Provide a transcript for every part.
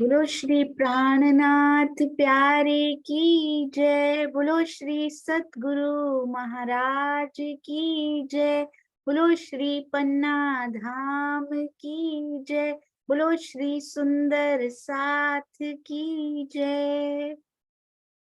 बोलो श्री प्राणनाथ प्यारे की जय। बोलो श्री सतगुरु महाराज की जय। बोलो श्री पन्ना धाम की जय। बोलो श्री सुंदर साथ की जय।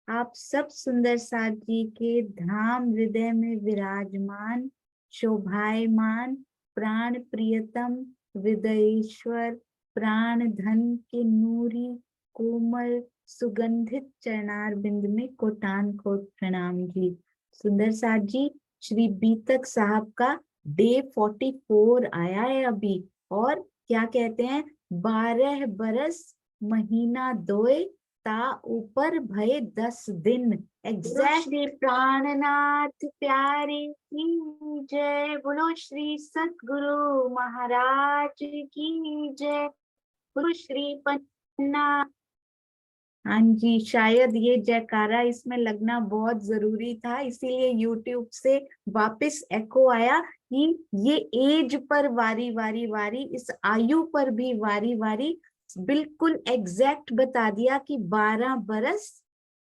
आप सब सुंदर साथ जी के धाम हृदय में विराजमान, शोभायमान, प्राण प्रियतम, हृदयेश्वर, प्राण धन के नूरी कोमल सुगंधित चरणार बिंद में कोटान कोट प्रणाम जी। सुंदर साथ जी, श्री बीतक साहब का डे 44 आया है अभी। और क्या कहते हैं, 12 बरस महीना दोए ता ऊपर भय 10 दिन। एग्जैक्टली प्राणनाथ प्यारे की जय। बोलो श्री सतगुरु महाराज की जय। बोलो श्री पन्ना। हाँ जी, शायद ये जयकारा इसमें लगना बहुत जरूरी था, इसीलिए YouTube से वापस एको आया कि ये एज पर वारी वारी वारी, इस आयु पर भी वारी वारी। बिल्कुल एग्जैक्ट बता दिया कि 12 बरस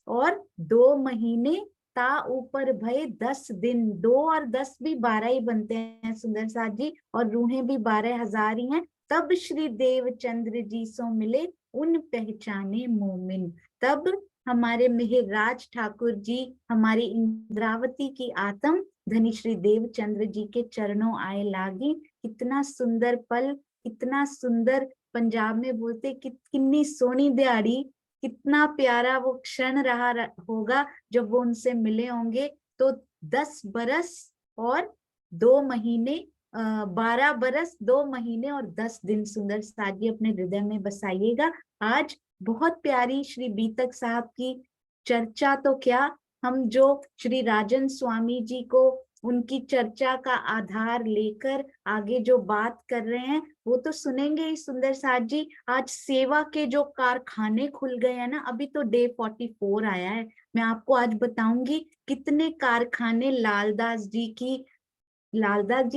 और 2 महीने ता ऊपर भय 10 दिन। 2 और 10 भी 12 ही बनते हैं सुंदर साथ जी, और रूहें भी 12,000 ही हैं। तब श्री देवचंद्र जी सो मिले उन पहचाने मोमिन। तब हमारे मिहिरराज ठाकुर जी, हमारी इंद्रावती की आत्म धनी श्री देवचंद्र जी के चरणों आए लागी। कितना सुंदर पल, कितना सुंदर, पंजाब में बोलते कितनी सोनी दिहाड़ी, कितना प्यारा वो क्षण रहा होगा जब वो उनसे मिले होंगे। तो 10 बरस और 2 महीने, 12 बरस 2 महीने और 10 दिन सुंदर साथ जी अपने हृदय में बसाइएगा। आज बहुत प्यारी श्री बीतक साहब की चर्चा, तो क्या हम जो श्री राजन स्वामी जी को उनकी चर्चा का आधार लेकर आगे जो बात कर रहे हैं वो तो सुनेंगे ही सुंदर साथ जी। आज सेवा के जो कारखाने खुल गए हैं ना, अभी तो डे 44 आया है, मैं आपको आज बताऊंगी कितने कारखाने लालदास जी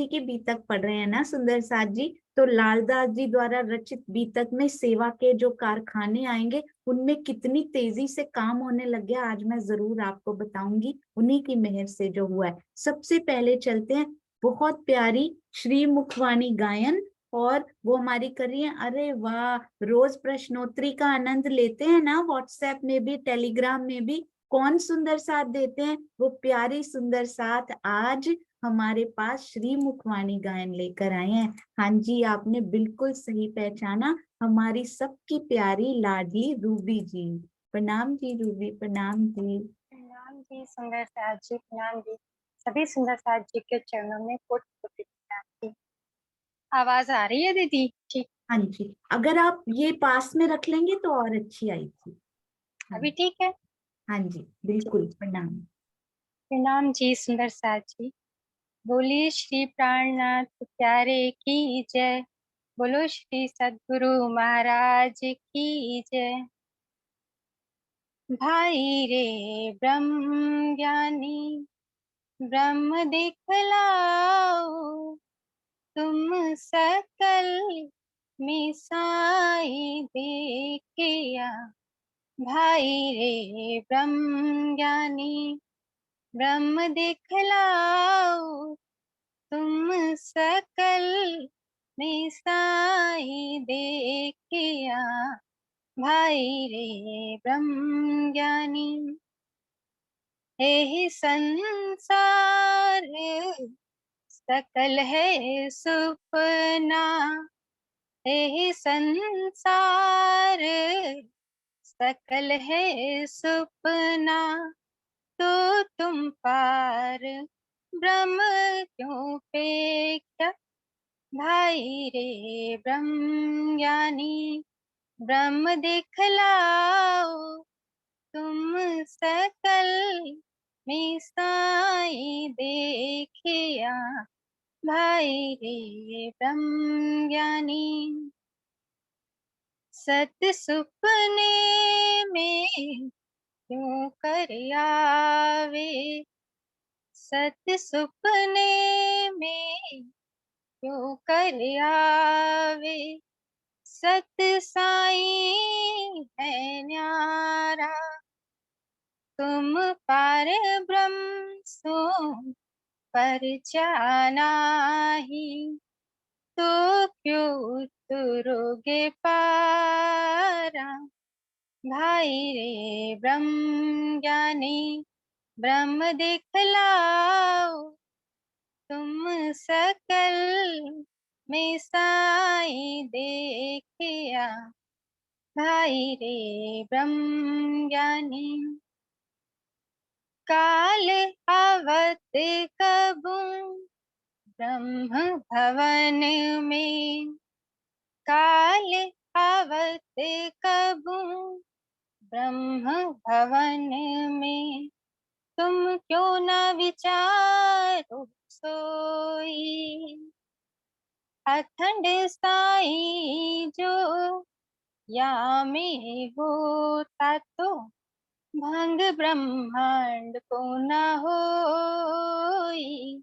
की बीतक पढ़ रहे हैं ना सुंदर साथ जी। तो लालदास जी द्वारा रचित बीतक में सेवा के जो कारखाने आएंगे उनमें कितनी तेजी से काम होने लग गया, आज मैं जरूर आपको बताऊंगी, उन्हीं की मेहर से जो हुआ है। सबसे पहले चलते हैं, बहुत प्यारी श्री मुखवाणी गायन, और वो हमारी कर रही है। अरे वाह, रोज प्रश्नोत्तरी का आनंद लेते हैं ना, व्हाट्सएप में भी टेलीग्राम में भी। कौन सुंदर साथ देते हैं, वो प्यारी सुंदर साथ आज हमारे पास श्री मुखवाणी गायन लेकर आए हैं। हाँ जी, आपने बिल्कुल सही पहचाना, हमारी सबकी प्यारी लाडली रूबी जी। प्रणाम जी रूबी, प्रणाम जी। प्रणाम जी सुंदर साथ जी, प्रणाम जी। सभी सुंदर साथ जी के चरणों में कोटि कोटि प्रणाम जी। आवाज आ रही है दीदी? ठीक। हाँ जी, अगर आप ये पास में रख लेंगे तो और अच्छी आई थी। हाँ, अभी ठीक है? हाँ जी, बिल्कुल प्रणाम। प्रणाम जी सुंदर साथ जी। बोलिए श्री प्राणनाथ प्यारे की जय। बोलो श्री सद्गुरु महाराज की जय। भाई रे ब्रह्म ज्ञानी ब्रह्म दिखलाओ, तुम सकल मिसाई देखिया। भाई रे ब्रह्म ज्ञानी ब्रह्म दिखलाओ, तुम सकल मिसाई देखिया। भाई रे ब्रह्म ज्ञानी हे संसार सकल है सुपना, हे संसार सकल है सुपना। तो तुम पार ब्रह्म क्यों पेख्या। भाई रे ब्रह्म ज्ञानी ब्रह्म दिखलाओ, तुम सकल मिसाई देखिया। भाई रे ब्रह्म ज्ञानी सत सुपने में क्यों कर आवे। सत सुपने में क्यों कर आवे। सत साई है न्यारा। तुम पार ब्रह्म सो पर जानाही, तो क्यों उतरोगे पारा। भाई रे ब्रह्म ज्ञानी ब्रह्म दिखलाओ, तुम सकल में साई देखिया। भाई रे ब्रह्म ज्ञानी काल आवत कबू ब्रह्म भवन में, काल आवत कबू ब्रह्म भवन में, तुम क्यों न विचारो सोई। अखंड साई जो या में होता तो भंग ब्रह्मांड को न होई।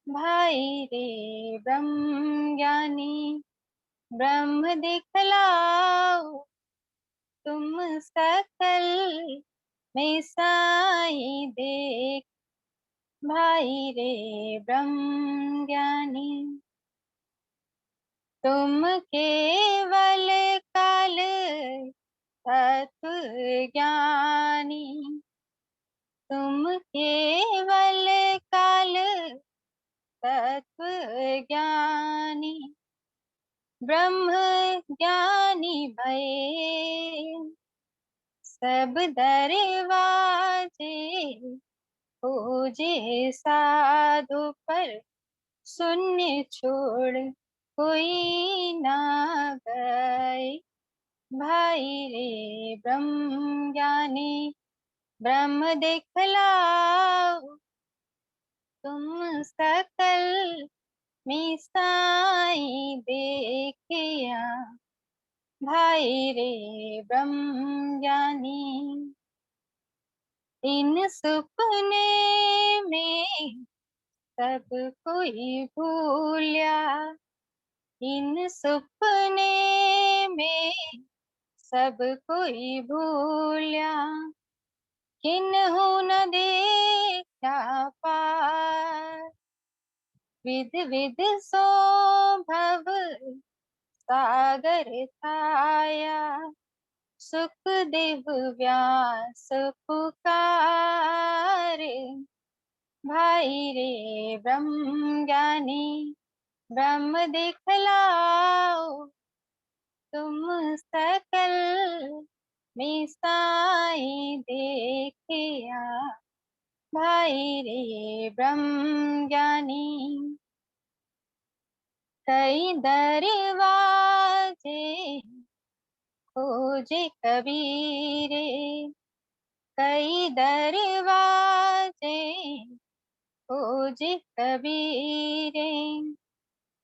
भाई रे ब्रह्म ज्ञानी ब्रह्म दिखलाओ, तुम सकल में साई देख। भाई रे ब्रह्म ज्ञानी तुम केवल काल तत्व ज्ञानी, तुम केवल काल तत्व ज्ञानी ब्रह्म ज्ञानी भये। सब दरवाजे खोजे साधु पर, शून्य छोड़ कोई ना गए। भाई रे ब्रह्म ज्ञानी ब्रह्म दिखलाओ, तुम सकल में साई देखिया। भाई रे ब्रह्म ज्ञानी इन सुपने में सब कोई भूलिया, इन सुपने में सब कोई भूलिया। किन्हू न देखा पार, विध विध सो भव सागर छाया। सुखदेव व्यास पुकारे, भाई रे ब्रह्म ज्ञानी ब्रह्म दिखलाओ, तुम सकल में साई देखिया। भाई रे ब्रह्म ज्ञानी कई दरवाजे खोजे कबीरे, कई दरवाजे खोजे कबीरे।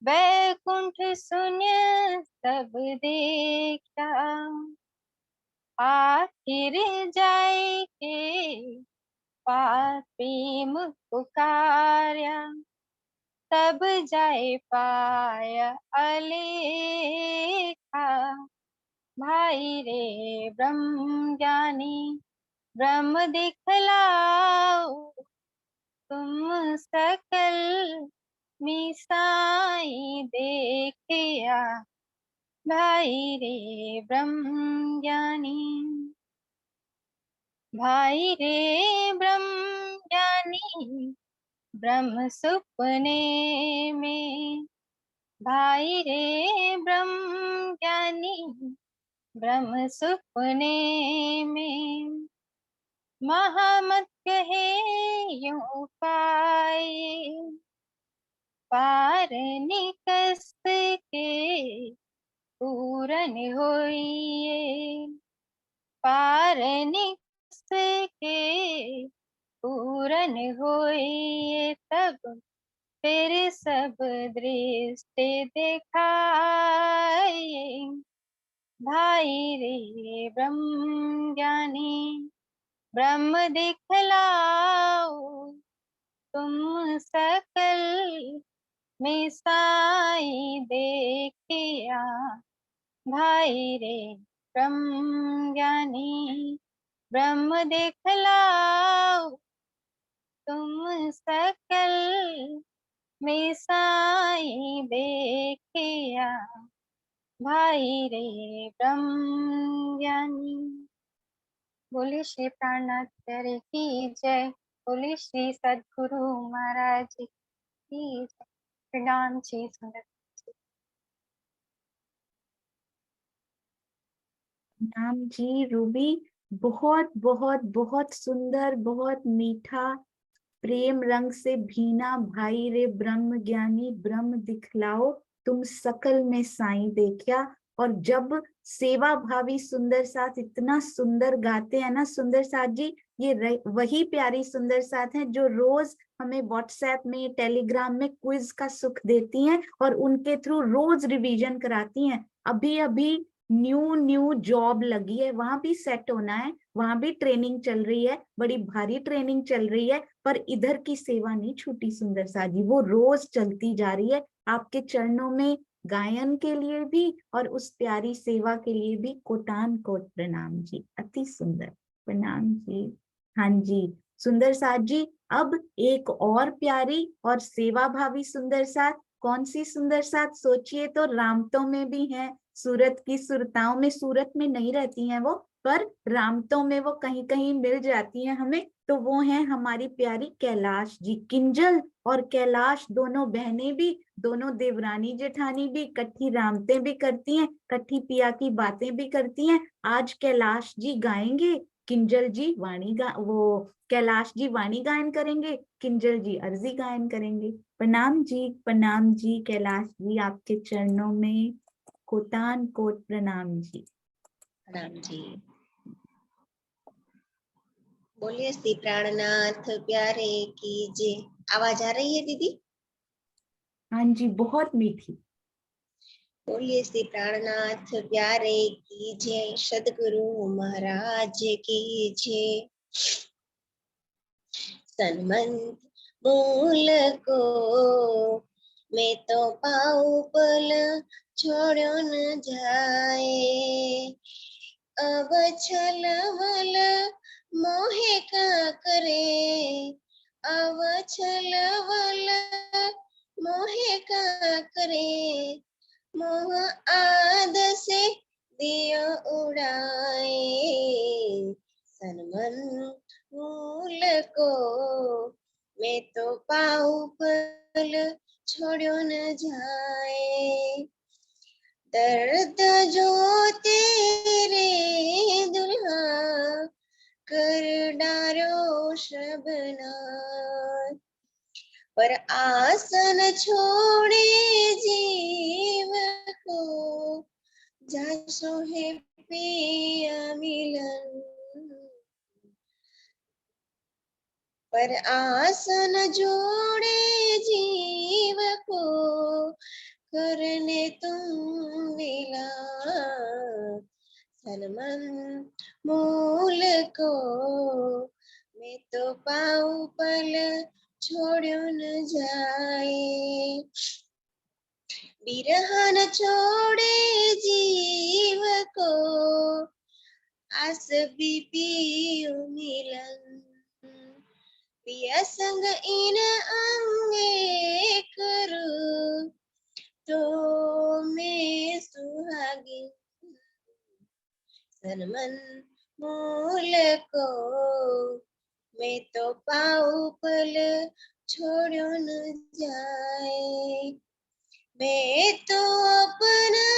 वैकुंठ शून्य सब देखा, आखिर जाए के पास प्रेम पुकार्या। तब जाए पाया अलेखा, भाई रे ब्रह्म ज्ञानी ब्रह्म दिखलाओ, तुम सकल में साई देखिया। भाई रे ब्रह्म ज्ञानी, भाई रे ब्रह्म ज्ञानी ब्रह्म सुपने में, भाई रे ब्रह्म ज्ञानी ब्रह्म सुपने में। महामत कहे यूं पाए, पार निकस के पूरन होइए। पार निकस के पूरन होइए, तब फिर सब दृष्टि दिखाए। भाई रे ब्रह्म ज्ञानी ब्रह्म दिखलाओ, तुम सकल में साई देखिया। भाई रे ब्रह्म ज्ञानी ब्रह्म देखलाओ, तुम सकल में साई देखिया, भाई रे ब्रह्म ज्ञानी। बोले श्री प्राणनाथ प्यारे की जय। बोले श्री सद्गुरु महाराज की जय। प्रणाम जी सुंदर। नाम जी रूबी, बहुत बहुत बहुत सुंदर, बहुत मीठा, प्रेम रंग से भीना, भाई रे ब्रह्म ज्ञानी ब्रह्म दिखलाओ, तुम सकल में साईं देखा। और जब सेवा भावी सुंदर साथ इतना सुंदर गाते हैं ना सुंदर साथ जी, ये वही प्यारी सुंदर साथ हैं जो रोज हमें व्हाट्सएप में टेलीग्राम में क्विज का सुख देती हैं और उनके थ्रू रोज रिवीजन कराती हैं। अभी अभी न्यू न्यू जॉब लगी है, वहां भी सेट होना है, वहां भी ट्रेनिंग चल रही है, बड़ी भारी ट्रेनिंग चल रही है, पर इधर की सेवा नहीं छूटी सुंदर सा जी, वो रोज चलती जा रही है। आपके चरणों में गायन के लिए भी और उस प्यारी सेवा के लिए भी कोटान कोट प्रणाम जी, अति सुंदर प्रणाम जी। हाँ जी सुंदर साथ जी, अब एक और प्यारी और सेवा भावी सुंदर साथ, कौन सी सुंदर साथ सोचिए तो, रामतों में भी है, सूरत की सुरताओं में, सूरत में नहीं रहती हैं वो, पर रामतों में वो कहीं कहीं मिल जाती हैं हमें, तो वो हैं हमारी प्यारी कैलाश जी। किंजल और कैलाश दोनों बहनें भी, दोनों देवरानी जेठानी भी, कट्ठी रामतें भी करती हैं, कट्ठी पिया की बातें भी करती हैं। आज कैलाश जी गाएंगे, किंजल जी वाणी कैलाश जी वाणी गायन करेंगे, किंजल जी अर्जी गायन करेंगे। प्रणाम जी कैलाश जी, आपके चरणों में कोटान कोट प्रणाम जी। प्रणाम जी। बोलिए श्री प्राणनाथ प्यारे की जय। आवाज आ रही है दीदी? हाँ जी बहुत मीठी। बोलिए श्री प्राणनाथ प्यारे की जय, सदगुरु महाराज की जय। सन्मंत मूल को मैं तो पाऊ पल छोड़ो न जाए, अब छल वल मोहे का करे, अब छल वल मोहे का करे, मोह आद से दियो उड़ाए, सनमन मूल को मैं तो पाऊ पल छोड़ो न जाए, दर्द जो तेरे दुल्हा कर डारो शबनार, पर आसन छोड़े जीव को, जासो है पिया मिलन, पर आसन जोड़े जीव को, करने तुम मिला, सनमन मूल को मैं तो पाऊ पल छोड़ो न जाए, बिरहन छोड़े जीव को, आस भी पियो मिलन, पिया संग इन अंगे करूं तो मैं सुहागिन, सनमन मूल को मैं तो पाऊ पल छोड़ो न जाए, मैं तो अपना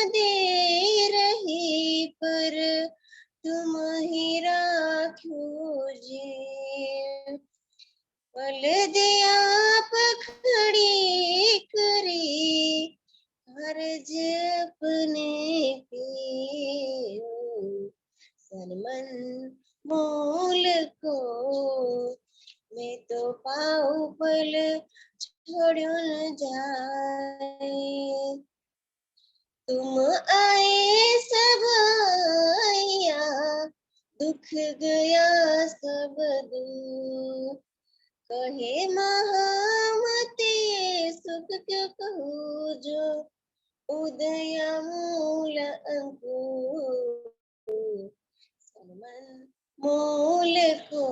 दे रही पर तुम ही राखो जी, पल दे आप खड़ी करी, हर्ज अपने पे, सनमन मूल को मैं तो पाऊ पल छोड़ो न जाए, तुम आए सब आया, दुख गया सब दूर, कहे महामते सुख क्यों कहूँ जो, उदय मूल अंकुर, मूल को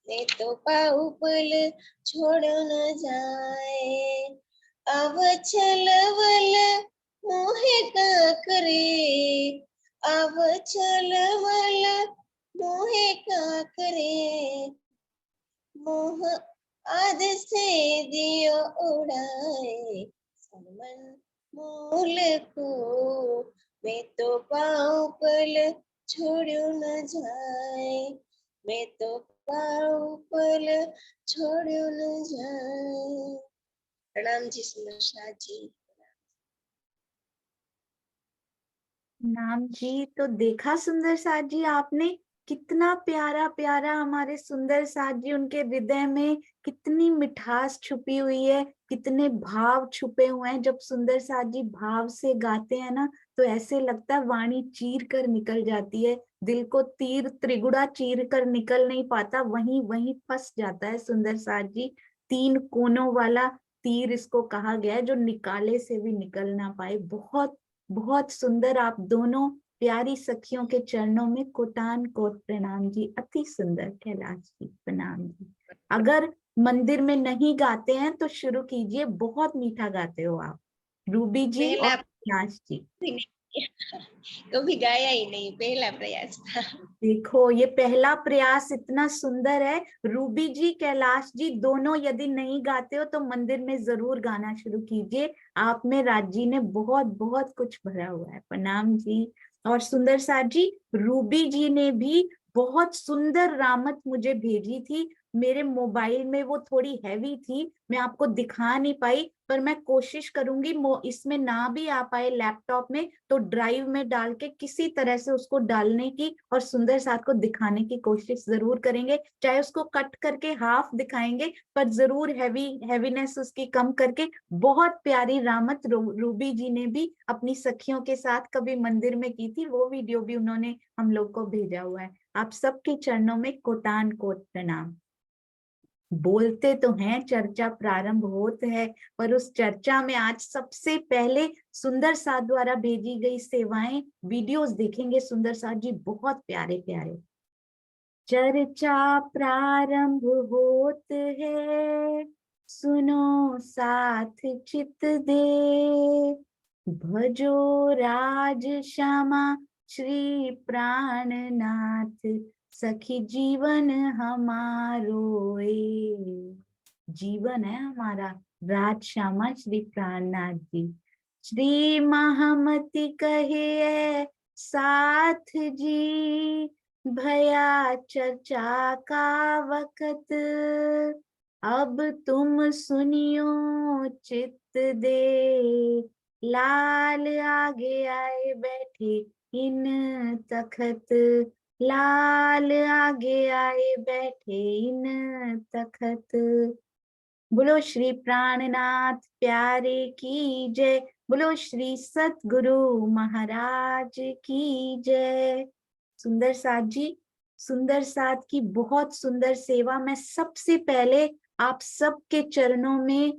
मैं तो पाऊं पल छोड़ न जाए। अवचल वल मोहे का करे, अवचल वल मोहे का करे, मोह आद से दियो उड़ाए। सनमन मूल को मैं तो पाऊं पल छोड़ू न जाए, मैं तो पाऊं पल छोड़ू न जाए। प्रणाम जी सुंदर शाह जी। नाम जी, तो देखा सुंदर साथ जी आपने, कितना प्यारा प्यारा हमारे सुंदर साथ जी, उनके हृदय में कितनी मिठास छुपी हुई है, कितने भाव छुपे हुए हैं। जब सुंदर साथ जी भाव से गाते हैं ना, तो ऐसे लगता है वाणी चीर कर निकल जाती है, दिल को तीर त्रिगुड़ा चीर कर निकल नहीं पाता, वहीं वहीं फंस जाता है सुंदर साथ जी। तीन कोनों वाला तीर इसको कहा गया है, जो निकाले से भी निकल ना पाए। बहुत बहुत सुंदर। आप दोनों प्यारी सखियों के चरणों में कोटान कोट प्रणाम जी। अति सुंदर कैलाश जी, प्रणाम जी। अगर मंदिर में नहीं गाते हैं तो शुरू कीजिए, बहुत मीठा गाते हो आप, रूबी जी और पहला कैलाश जी। कभी गाया ही नहीं, पहला प्रयास था। देखो, ये पहला प्रयास इतना सुंदर है। रूबी जी, कैलाश जी दोनों यदि नहीं गाते हो तो मंदिर में जरूर गाना शुरू कीजिए। आप में राज जी ने बहुत बहुत कुछ भरा हुआ है। प्रणाम जी। और सुंदर साथ जी, रूबी जी ने भी बहुत सुंदर रामत मुझे भेजी थी। मेरे मोबाइल में वो थोड़ी हैवी थी, मैं आपको दिखा नहीं पाई, पर मैं कोशिश करूंगी इसमें ना भी आ पाए लैपटॉप में तो ड्राइव में डाल के किसी तरह से उसको डालने की और सुंदर साथ को दिखाने की कोशिश जरूर करेंगे। चाहे उसको कट करके हाफ दिखाएंगे, पर जरूर हैवीनेस उसकी कम करके। बहुत प्यारी रामत रूबी जी ने भी अपनी सखियों के साथ कभी मंदिर में की थी, वो वीडियो भी उन्होंने हम लोग को भेजा हुआ है। आप सबके चरणों में कोटान कोट प्रणाम। बोलते तो हैं चर्चा प्रारंभ होत है, पर उस चर्चा में आज सबसे पहले सुंदर साथ द्वारा भेजी गई सेवाएं वीडियोस देखेंगे। सुंदर साथ जी बहुत प्यारे प्यारे। चर्चा प्रारंभ होत है, सुनो साथ चित दे, भजो राज श्यामा श्री प्राणनाथ, सखी जीवन हमारो ए। जीवन है हमारा राज श्यामा श्री प्राणनाथ जी। श्री महामति कहे साथ जी, भया चर्चा का वक्त, अब तुम सुनियो चित्त दे, लाल आगे आए बैठे इन तखत, लाल आगे आए बैठे इन तखत। बोलो श्री प्राणनाथ प्यारे की जय, बोलो श्री सतगुरु महाराज की जय। सुंदर साथ जी, सुंदर साथ की बहुत सुंदर सेवा। मैं सबसे पहले आप सबके चरणों में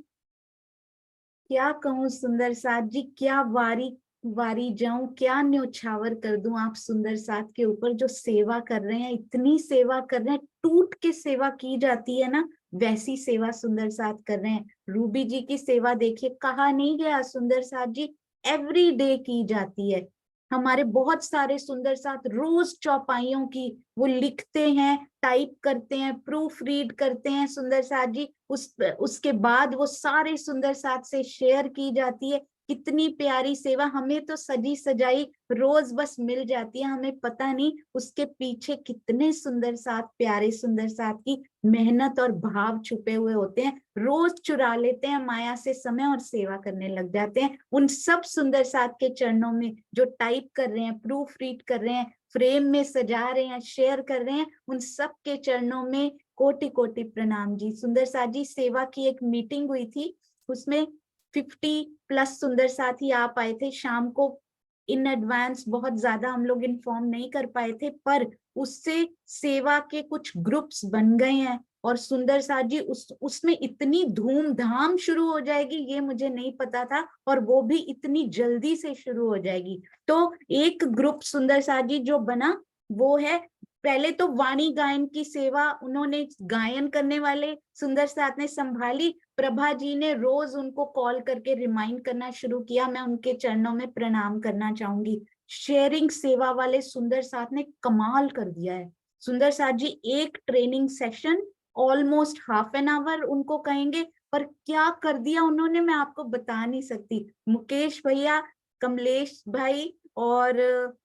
क्या कहूँ सुंदर साथ जी, क्या वारी वारी जाऊं, क्या न्योछावर कर दूं आप सुंदर साथ के ऊपर, जो सेवा कर रहे हैं, इतनी सेवा कर रहे हैं, टूट के सेवा की जाती है ना, वैसी सेवा सुंदर साथ कर रहे हैं। रूबी जी की सेवा देखिए, कहा नहीं गया सुंदर साथ जी एवरी डे की जाती है। हमारे बहुत सारे सुंदर साथ रोज चौपाइयों की वो लिखते हैं, टाइप करते हैं, प्रूफ रीड करते हैं सुंदर साथ जी, उसके बाद वो सारे सुंदर साथ से शेयर की जाती है। कितनी प्यारी सेवा, हमें तो सजी सजाई रोज बस मिल जाती है, हमें पता नहीं उसके पीछे कितने सुंदर साथ, प्यारे सुंदर साथ की मेहनत और भाव छुपे हुए होते हैं। रोज चुरा लेते हैं माया से समय और सेवा करने लग जाते हैं। उन सब सुंदर साथ के चरणों में जो टाइप कर रहे हैं, प्रूफ रीड कर रहे हैं, फ्रेम में सजा रहे हैं, शेयर कर रहे हैं, उन सब के चरणों में कोटि कोटि प्रणाम जी। सुंदर साथ जी सेवा की एक मीटिंग हुई थी, उसमें 50+ सुंदर साथी आ पाए थे। शाम को इन एडवांस बहुत ज्यादा हम लोग इन्फॉर्म नहीं कर पाए थे, पर उससे सेवा के कुछ ग्रुप्स बन गए हैं। और सुंदर साथ जी उसमें इतनी धूमधाम शुरू हो जाएगी ये मुझे नहीं पता था, और वो भी इतनी जल्दी से शुरू हो जाएगी। तो एक ग्रुप सुंदर साथ जी जो बना वो है पहले तो वाणी गायन की सेवा उन्होंने गायन करने वाले सुंदर साथ ने संभाली। प्रभा जी ने रोज उनको कॉल करके रिमाइंड करना शुरू किया, मैं उनके चरणों में प्रणाम करना चाहूंगी। शेयरिंग सेवा वाले सुंदर साथ ने कमाल कर दिया है। सुंदर साथ जी एक training session almost half an hour उनको कहेंगे, पर क्या कर दिया उन्होंने मैं आपको बता नहीं सकती। मुकेश भैया, कमलेश भाई और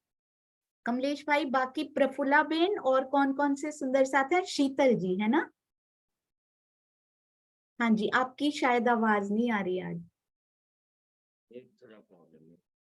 कमलेश भाई, बाकी प्रफुल्ला बेन और कौन कौन से सुंदर साथ हैं, शीतल जी है ना। हाँ जी, आपकी शायद आवाज नहीं आ रही आज। एक थोड़ा प्रॉब्लम है।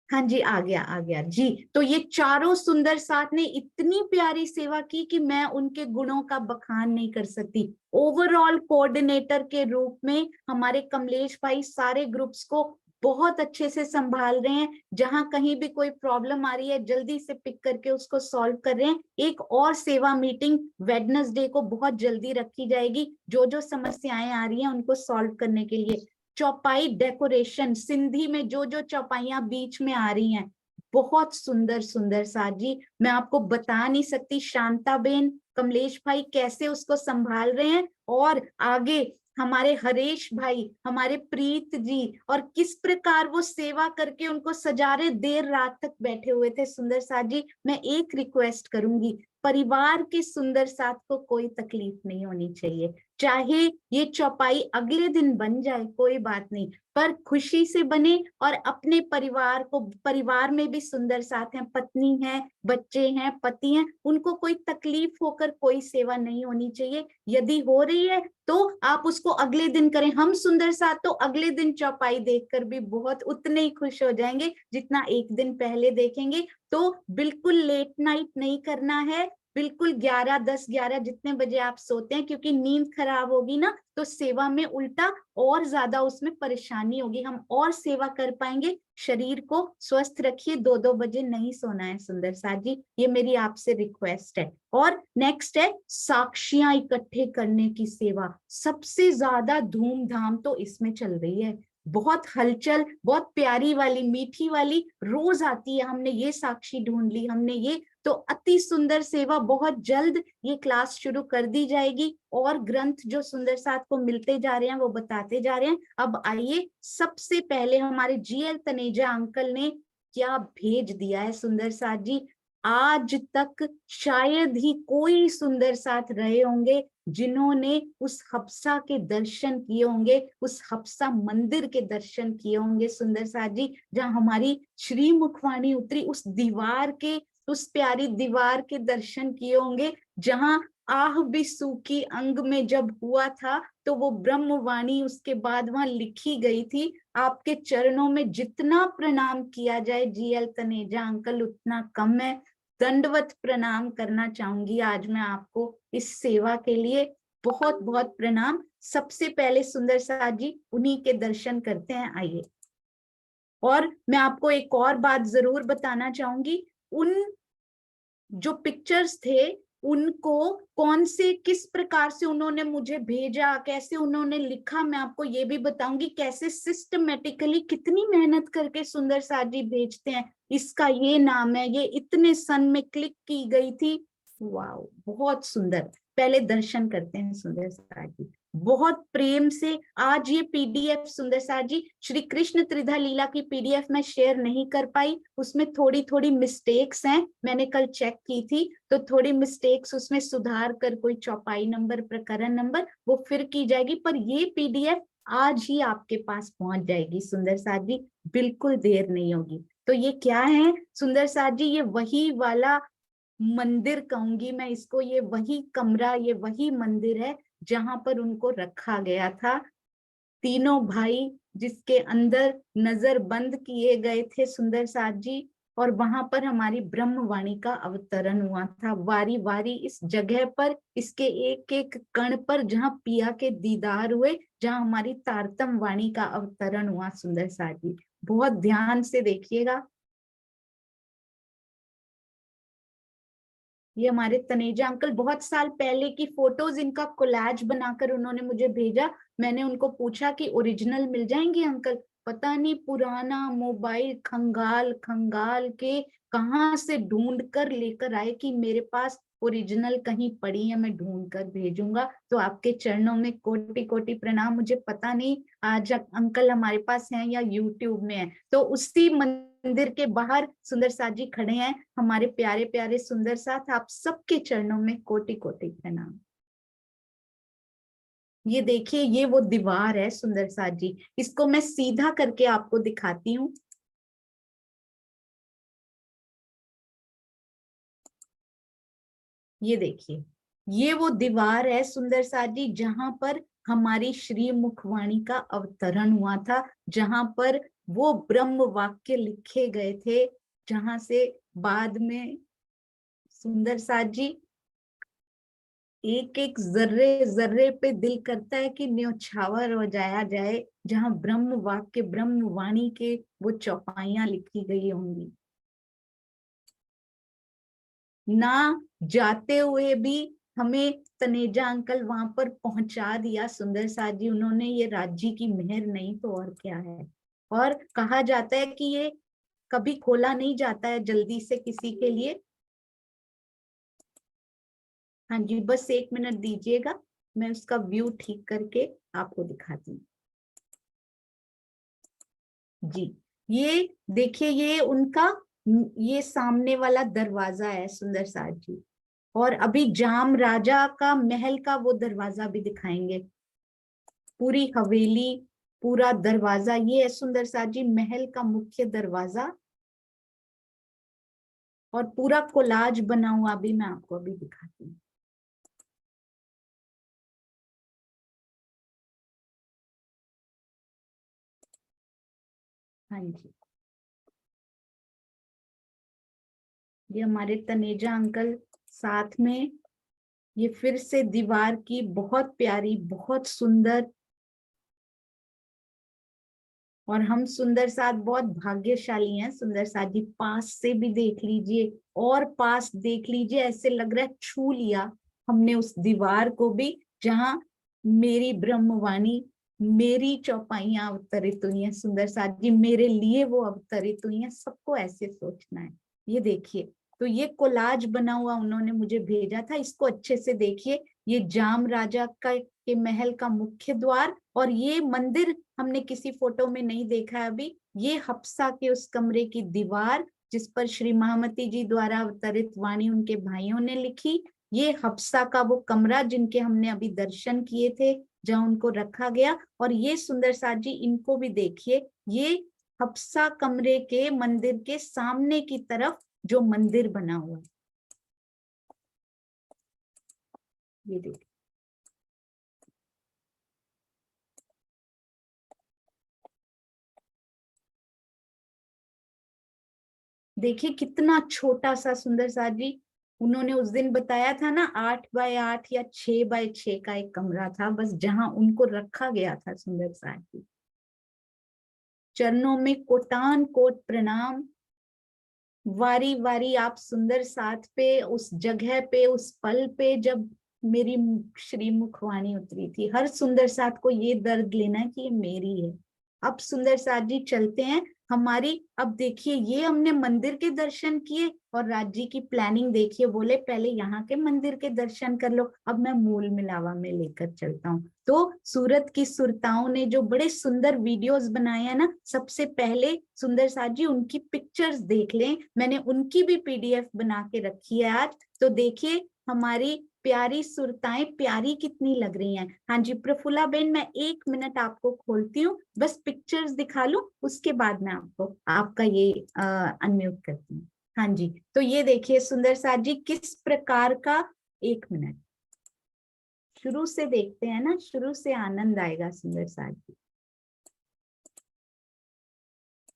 हाँ जी, आ गया जी। तो ये चारों सुंदर साथ ने इतनी प्यारी सेवा की कि मैं उनके गुणों का बखान नहीं कर सकती। ओवरऑल कोऑर्डिनेटर के रूप में हमारे कमलेश भाई सारे ग्रुप्स को बहुत अच्छे से संभाल रहे हैं। जहां कहीं भी कोई प्रॉब्लम आ रही है जल्दी से पिक करके उसको सॉल्व कर रहे हैं। एक और सेवा मीटिंग वेडनेसडे को बहुत जल्दी रखी जाएगी, जो जो समस्याएं आ रही हैं उनको सॉल्व करने के लिए। चौपाई डेकोरेशन सिंधी में जो जो चौपाइयां बीच में आ रही हैं, बहुत सुंदर सुंदर साजी, मैं आपको बता नहीं सकती। शांता बेन, कमलेश भाई कैसे उसको संभाल रहे हैं, और आगे हमारे हरेश भाई, हमारे प्रीत जी, और किस प्रकार वो सेवा करके उनको सजा रहे, देर रात तक बैठे हुए थे सुंदर साजी। मैं एक रिक्वेस्ट करूंगी, परिवार के सुंदर साथ को कोई तकलीफ नहीं होनी चाहिए। चाहे ये चौपाई अगले दिन बन जाए कोई बात नहीं, पर खुशी से बने और अपने परिवार को, परिवार में भी सुंदर साथ हैं, पत्नी है, बच्चे हैं, पति हैं, उनको कोई तकलीफ होकर कोई सेवा नहीं होनी चाहिए। यदि हो रही है तो आप उसको अगले दिन करें। हम सुंदर साथ तो अगले दिन चौपाई देखकर भी बहुत उतने ही खुश हो जाएंगे जितना एक दिन पहले देखेंगे। तो बिल्कुल लेट नाइट नहीं करना है, बिल्कुल 11, 10, 11 जितने बजे आप सोते हैं, क्योंकि नींद खराब होगी ना तो सेवा में उल्टा और ज्यादा उसमें परेशानी होगी, हम और सेवा कर पाएंगे। शरीर को स्वस्थ रखिए, 2-2 बजे नहीं सोना है सुंदर साथ जी, ये मेरी आपसे रिक्वेस्ट है। और नेक्स्ट है साक्षियां इकट्ठे करने की सेवा। सबसे ज्यादा धूमधाम तो इसमें चल रही है, बहुत हलचल, बहुत प्यारी वाली, मीठी वाली रोज आती है। हमने ये साक्षी ढूंढ ली, हमने ये, तो अति सुंदर सेवा। बहुत जल्द ये क्लास शुरू कर दी जाएगी और ग्रंथ जो सुंदर साथ को मिलते जा रहे हैं वो बताते जा रहे हैं। अब आइए, सबसे पहले हमारे GL तनेजा अंकल ने क्या भेज दिया है सुंदर साथ जी। आज तक शायद ही कोई सुंदर साथ रहे होंगे जिन्होंने उस हफ्सा के दर्शन किए होंगे, उस हफ्सा मंदिर के दर्शन किए होंगे सुंदर साथ जी, जहां हमारी श्री मुखवाणी उतरी, उस दीवार के, उस प्यारी दीवार के दर्शन किए होंगे, जहां आह भी सूखी अंग में जब हुआ था तो वो ब्रह्मवाणी उसके बाद वहां लिखी गई थी। आपके चरणों में जितना प्रणाम किया जाए GL तनेजा अंकल उतना कम है। दंडवत प्रणाम करना चाहूंगी आज मैं आपको इस सेवा के लिए, बहुत बहुत प्रणाम। सबसे पहले सुंदर साथ जी उन्हीं के दर्शन करते हैं, आइए। और मैं आपको एक और बात जरूर बताना चाहूंगी, उन जो पिक्चर्स थे उनको कौन से, किस प्रकार से उन्होंने मुझे भेजा, कैसे उन्होंने लिखा, मैं आपको ये भी बताऊंगी, कैसे सिस्टमेटिकली कितनी मेहनत करके सुंदर साथ जी भेजते हैं। इसका ये नाम है, ये इतने सन में क्लिक की गई थी, वाह बहुत सुंदर। पहले दर्शन करते हैं सुंदर साथ जी, बहुत प्रेम से। आज ये PDF सुंदर साथ जी, श्री कृष्ण त्रिधा लीला की PDF मैं शेयर नहीं कर पाई, उसमें थोड़ी थोड़ी मिस्टेक्स हैं, मैंने कल चेक की थी, तो थोड़ी मिस्टेक्स उसमें सुधार कर, कोई चौपाई नंबर, प्रकरण नंबर, वो फिर की जाएगी। पर ये PDF आज ही आपके पास पहुंच जाएगी सुंदर साथ जी, बिल्कुल देर नहीं होगी। तो ये क्या है सुंदर साथ जी, ये वही वाला मंदिर कहूंगी मैं इसको, ये वही कमरा, ये वही मंदिर है जहां पर उनको रखा गया था, तीनों भाई जिसके अंदर नजर बंद किए गए थे सुंदर साथ जी। और वहां पर हमारी ब्रह्मवाणी का अवतरण हुआ था, वारी वारी इस जगह पर, इसके एक एक कण पर, जहां पिया के दीदार हुए, जहां हमारी तारतम वाणी का अवतरण हुआ सुंदर साथ जी। बहुत ध्यान से देखिएगा, ये हमारे तनेजा अंकल, बहुत साल पहले की फोटोज, इनका कोलैज बनाकर उन्होंने मुझे भेजा। मैंने उनको पूछा कि ओरिजिनल मिल जाएंगे अंकल, पता नहीं पुराना मोबाइल खंगाल खंगाल के कहाँ से ढूंढ कर लेकर आए कि मेरे पास ओरिजिनल कहीं पड़ी है, मैं ढूंढ कर भेजूंगा। तो आपके चरणों में कोटि कोटि प्रणाम। मुझे पता नहीं आज अंकल हमारे पास हैं या यूट्यूब में है। तो उसी मंदिर के बाहर सुंदर साथ जी खड़े हैं, हमारे प्यारे प्यारे सुंदर साथ। आप सबके चरणों में कोटि कोटि प्रणाम। ये देखिए, ये वो दीवार है सुंदर साथ जी। इसको मैं सीधा करके आपको दिखाती हूँ। ये देखिए, ये वो दीवार है सुंदर साथ जी, जहां पर हमारी श्री मुखवाणी का अवतरण हुआ था, जहां पर वो ब्रह्म वाक्य लिखे गए थे, जहां से बाद में सुंदर साथ जी एक एक जर्रे जर्रे पे दिल करता है कि न्यौछावर हो जाया जाए, जहां ब्रह्म वाक्य ब्रह्म वाणी के वो चौपाइयां लिखी गई होंगी। ना जाते हुए भी हमें तनेजा अंकल वहां पर पहुंचा दिया सुंदर साथ जी उन्होंने। ये राज्य की मेहर नहीं तो और क्या है। और कहा जाता है कि ये कभी खोला नहीं जाता है जल्दी से किसी के लिए। हाँ जी, बस 1 मिनट दीजिएगा, मैं उसका व्यू ठीक करके आपको दिखाती हूँ। जी, ये देखिए, ये उनका ये सामने वाला दरवाजा है सुंदर साथ जी। और अभी जाम राजा का महल का वो दरवाजा भी दिखाएंगे। पूरी हवेली, पूरा दरवाजा, ये है सुंदर साथ जी महल का मुख्य दरवाजा। और पूरा कोलाज बना हुआ भी मैं आपको अभी दिखाती हूँ। हाँ जी, ये हमारे तनेजा अंकल साथ में। ये फिर से दीवार की बहुत प्यारी, बहुत सुंदर। और हम सुंदर साथ बहुत भाग्यशाली हैं सुंदर साथ जी। पास से भी देख लीजिए और पास देख लीजिए, ऐसे लग रहा है छू लिया हमने उस दीवार को भी, जहां मेरी ब्रह्मवाणी, मेरी चौपाइयां अवतरित हुई हैं सुंदर साथ जी, मेरे लिए वो अवतरित हुई हैं। सबको ऐसे सोचना है। ये देखिए, तो ये कोलाज बना हुआ उन्होंने मुझे भेजा था, इसको अच्छे से देखिए। ये जाम राजा का के महल का मुख्य द्वार, और ये मंदिर हमने किसी फोटो में नहीं देखा है अभी। ये हफ्सा के उस कमरे की दीवार जिस पर श्री महामती जी द्वारा अवतरित वाणी उनके भाइयों ने लिखी। ये हफ्सा का वो कमरा जिनके हमने अभी दर्शन किए थे, जहां उनको रखा गया। और ये सुंदर साथ जी, इनको भी देखिए, ये हफ्सा कमरे के मंदिर के सामने की तरफ जो मंदिर बना हुआ है, ये देखिए। देखिए कितना छोटा सा सुंदर साथ जी। उन्होंने उस दिन बताया था ना, 8 बाय 8 या 6 बाय 6 का एक कमरा था, बस जहां उनको रखा गया था सुंदर साथ जी। चरणों में कोटान कोट प्रणाम। वारी वारी आप सुंदर साथ पे, उस जगह पे, उस पल पे जब मेरी श्री मुखवाणी उतरी थी। हर सुंदर साथ को ये दर्द लेना है कि ये मेरी है। अब सुंदर साथ जी चलते हैं हमारी। अब देखिए, ये हमने मंदिर के दर्शन किए और राज जी की प्लानिंग देखिए, बोले पहले यहाँ के मंदिर के दर्शन कर लो। अब मैं मूल मिलावा में लेकर चलता हूँ। तो सूरत की सुरताओं ने जो बड़े सुंदर वीडियोस बनाए हैं ना, सबसे पहले सुंदर साथ जी उनकी पिक्चर्स देख लें। मैंने उनकी भी पीडीएफ बना के रखी है आज। तो देखिए हमारी प्यारी सुरताएं प्यारी कितनी लग रही हैं। हाँ जी प्रफुल्ला बेन, मैं 1 मिनट आपको खोलती हूँ, बस पिक्चर्स दिखा लूं, उसके बाद मैं आपको आपका ये अनम्यूट करती हूँ। हाँ जी, तो ये देखिए सुंदर साथ जी किस प्रकार का। 1 मिनट, शुरू से देखते हैं ना, शुरू से आनंद आएगा सुंदर साथ जी।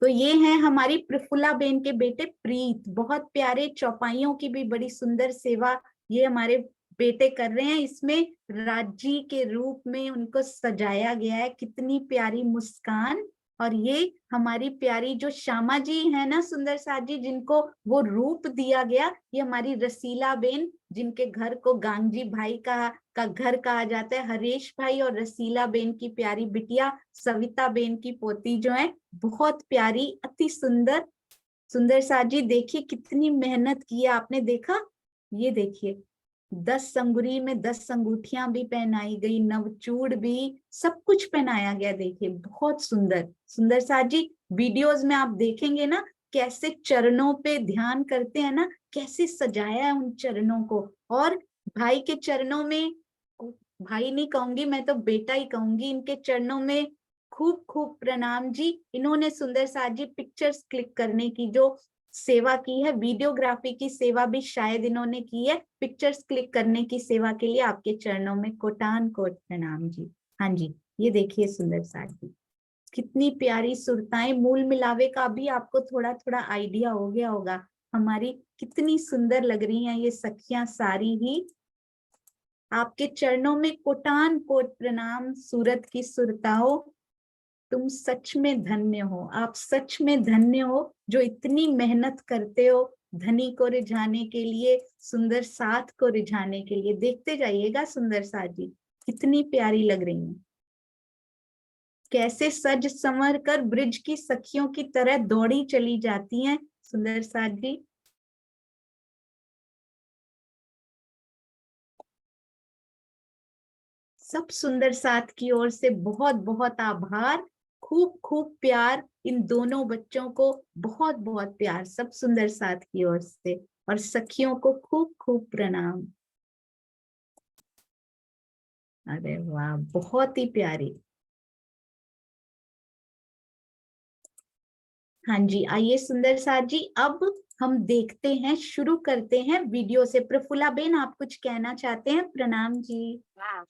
तो ये हैं हमारी प्रफुल्ला बेन के बेटे प्रीत, बहुत प्यारे, चौपाइयों की भी बड़ी सुंदर सेवा ये हमारे बेटे कर रहे हैं। इसमें राजी के रूप में उनको सजाया गया है, कितनी प्यारी मुस्कान और ये हमारी प्यारी जो श्यामा जी है ना सुंदर साथ जी, जिनको वो रूप दिया गया, ये हमारी रसीला बेन, जिनके घर को गांधी भाई का घर कहा जाता है। हरेश भाई और रसीला बेन की प्यारी बिटिया सविता बेन की पोती जो है, बहुत प्यारी, अति सुंदर। सुंदर साथ जी देखिए कितनी मेहनत की है आपने, देखा? ये देखिए 10 संगुरी में 10 अंगूठियां भी पहनाई गई, नवचूड़ भी, सब कुछ पहनाया गया। देखिए बहुत सुंदर। सुंदर साथ जी वीडियोस में आप देखेंगे ना कैसे चरणों पे ध्यान करते हैं ना, कैसे सजाया है उन चरणों को। और भाई के चरणों में, भाई नहीं कहूंगी मैं तो बेटा ही कहूंगी, इनके चरणों में खूब खूब प्रणाम जी। इन्होंने सुंदर साथ जी पिक्चर्स क्लिक करने की जो सेवा की है, वीडियोग्राफी की सेवा भी शायद इन्होंने की है, पिक्चर्स क्लिक करने की सेवा के लिए आपके चरणों में कोटान कोट प्रणाम जी। हाँ जी, ये देखिए सुंदर साथ जी कितनी प्यारी सुरताएं, मूल मिलावे का भी आपको थोड़ा थोड़ा आइडिया हो गया होगा। हमारी कितनी सुंदर लग रही हैं ये सखियां सारी ही। आपके चरणों में कोटान कोट प्रणाम सूरत की सुरताओं। तुम सच में धन्य हो, आप सच में धन्य हो जो इतनी मेहनत करते हो धनी को रिझाने के लिए, सुंदर साथ को रिझाने के लिए। देखते जाइएगा सुंदर साथ जी कितनी प्यारी लग रही हैं, कैसे सज संवर कर ब्रिज की सखियों की तरह दौड़ी चली जाती हैं सुंदर साथ जी। सब सुंदर साथ की ओर से बहुत बहुत आभार, खूब खूब प्यार इन दोनों बच्चों को, बहुत बहुत प्यार सब सुंदर साथ की ओर से, और सखियों को खूब खूब प्रणाम। अरे वाह, बहुत ही प्यारी। हाँ जी, आइए सुंदर साथ जी अब हम देखते हैं, शुरू करते हैं वीडियो से। प्रफुल्ला बेन आप कुछ कहना चाहते हैं? प्रणाम जी। हाँ,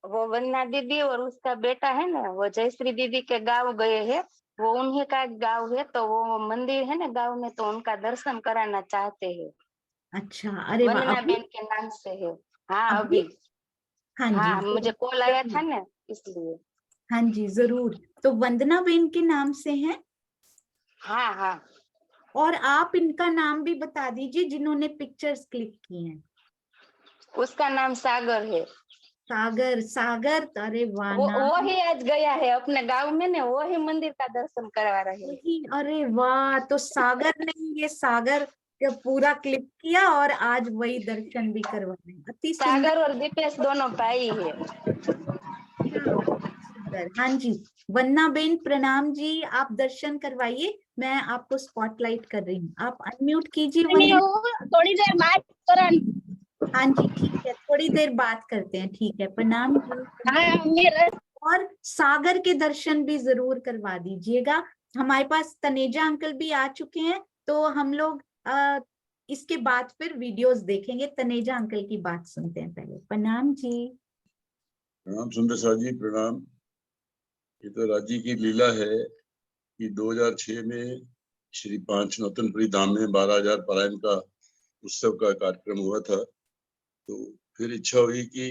वो वंदना दीदी और उसका बेटा है ना, वो जयश्री दीदी के गांव गए हैं। वो उन्हीं का गांव है, तो वो मंदिर है ना गांव में, तो उनका दर्शन कराना चाहते हैं। अच्छा, अरे वाह, वंदना अभी बेन के नाम से है। हाँ अभी? अभी। हाँ जी हाँ, मुझे कॉल आया जरूर। था ना, इसलिए। हाँ जी जरूर। तो वंदना बेन के नाम से हैं, हाँ हाँ, और आप इनका नाम भी बता दीजिए जिन्होंने पिक्चर्स क्लिक की हैं। उसका नाम सागर है। सागर, सागर, अरे वाह, वो नाम ही आज गया है अपने गांव में ना, वो ही मंदिर का दर्शन करवा रहे हैं। वही। अरे वाह, तो सागर ने ये सागर का पूरा क्लिक किया और आज वही दर्शन भी करवा रहे हैं, अति सुंदर। सागर और दीपेश दोनों भाई है। सुंदर, हाँ जी। वन्ना बेन प्रणाम जी, आप दर्शन करवाइए, मैं आपको स्पॉटलाइट कर रही हूँ, आप अनम्यूट कीजिए वन्ना। थोड़ी देर बात करें। हाँ जी ठीक है, थोड़ी देर बात करते हैं, ठीक है, प्रणाम जी। हाँ, मेरा और सागर के दर्शन भी जरूर करवा दीजिएगा। हमारे पास तनेजा अंकल भी आ चुके हैं, तो हम लोग इसके बाद फिर वीडियोस देखेंगे। तनेजा अंकल की बात सुनते हैं पहले। प्रणाम जी। प्रणाम सुंदर साथ जी, प्रणाम। ये तो राज्य की लीला है कि 2006 में श्री पांच नौतनपुरी धाम में 12,000 पारायण का उत्सव का कार्यक्रम हुआ था। तो फिर इच्छा हुई कि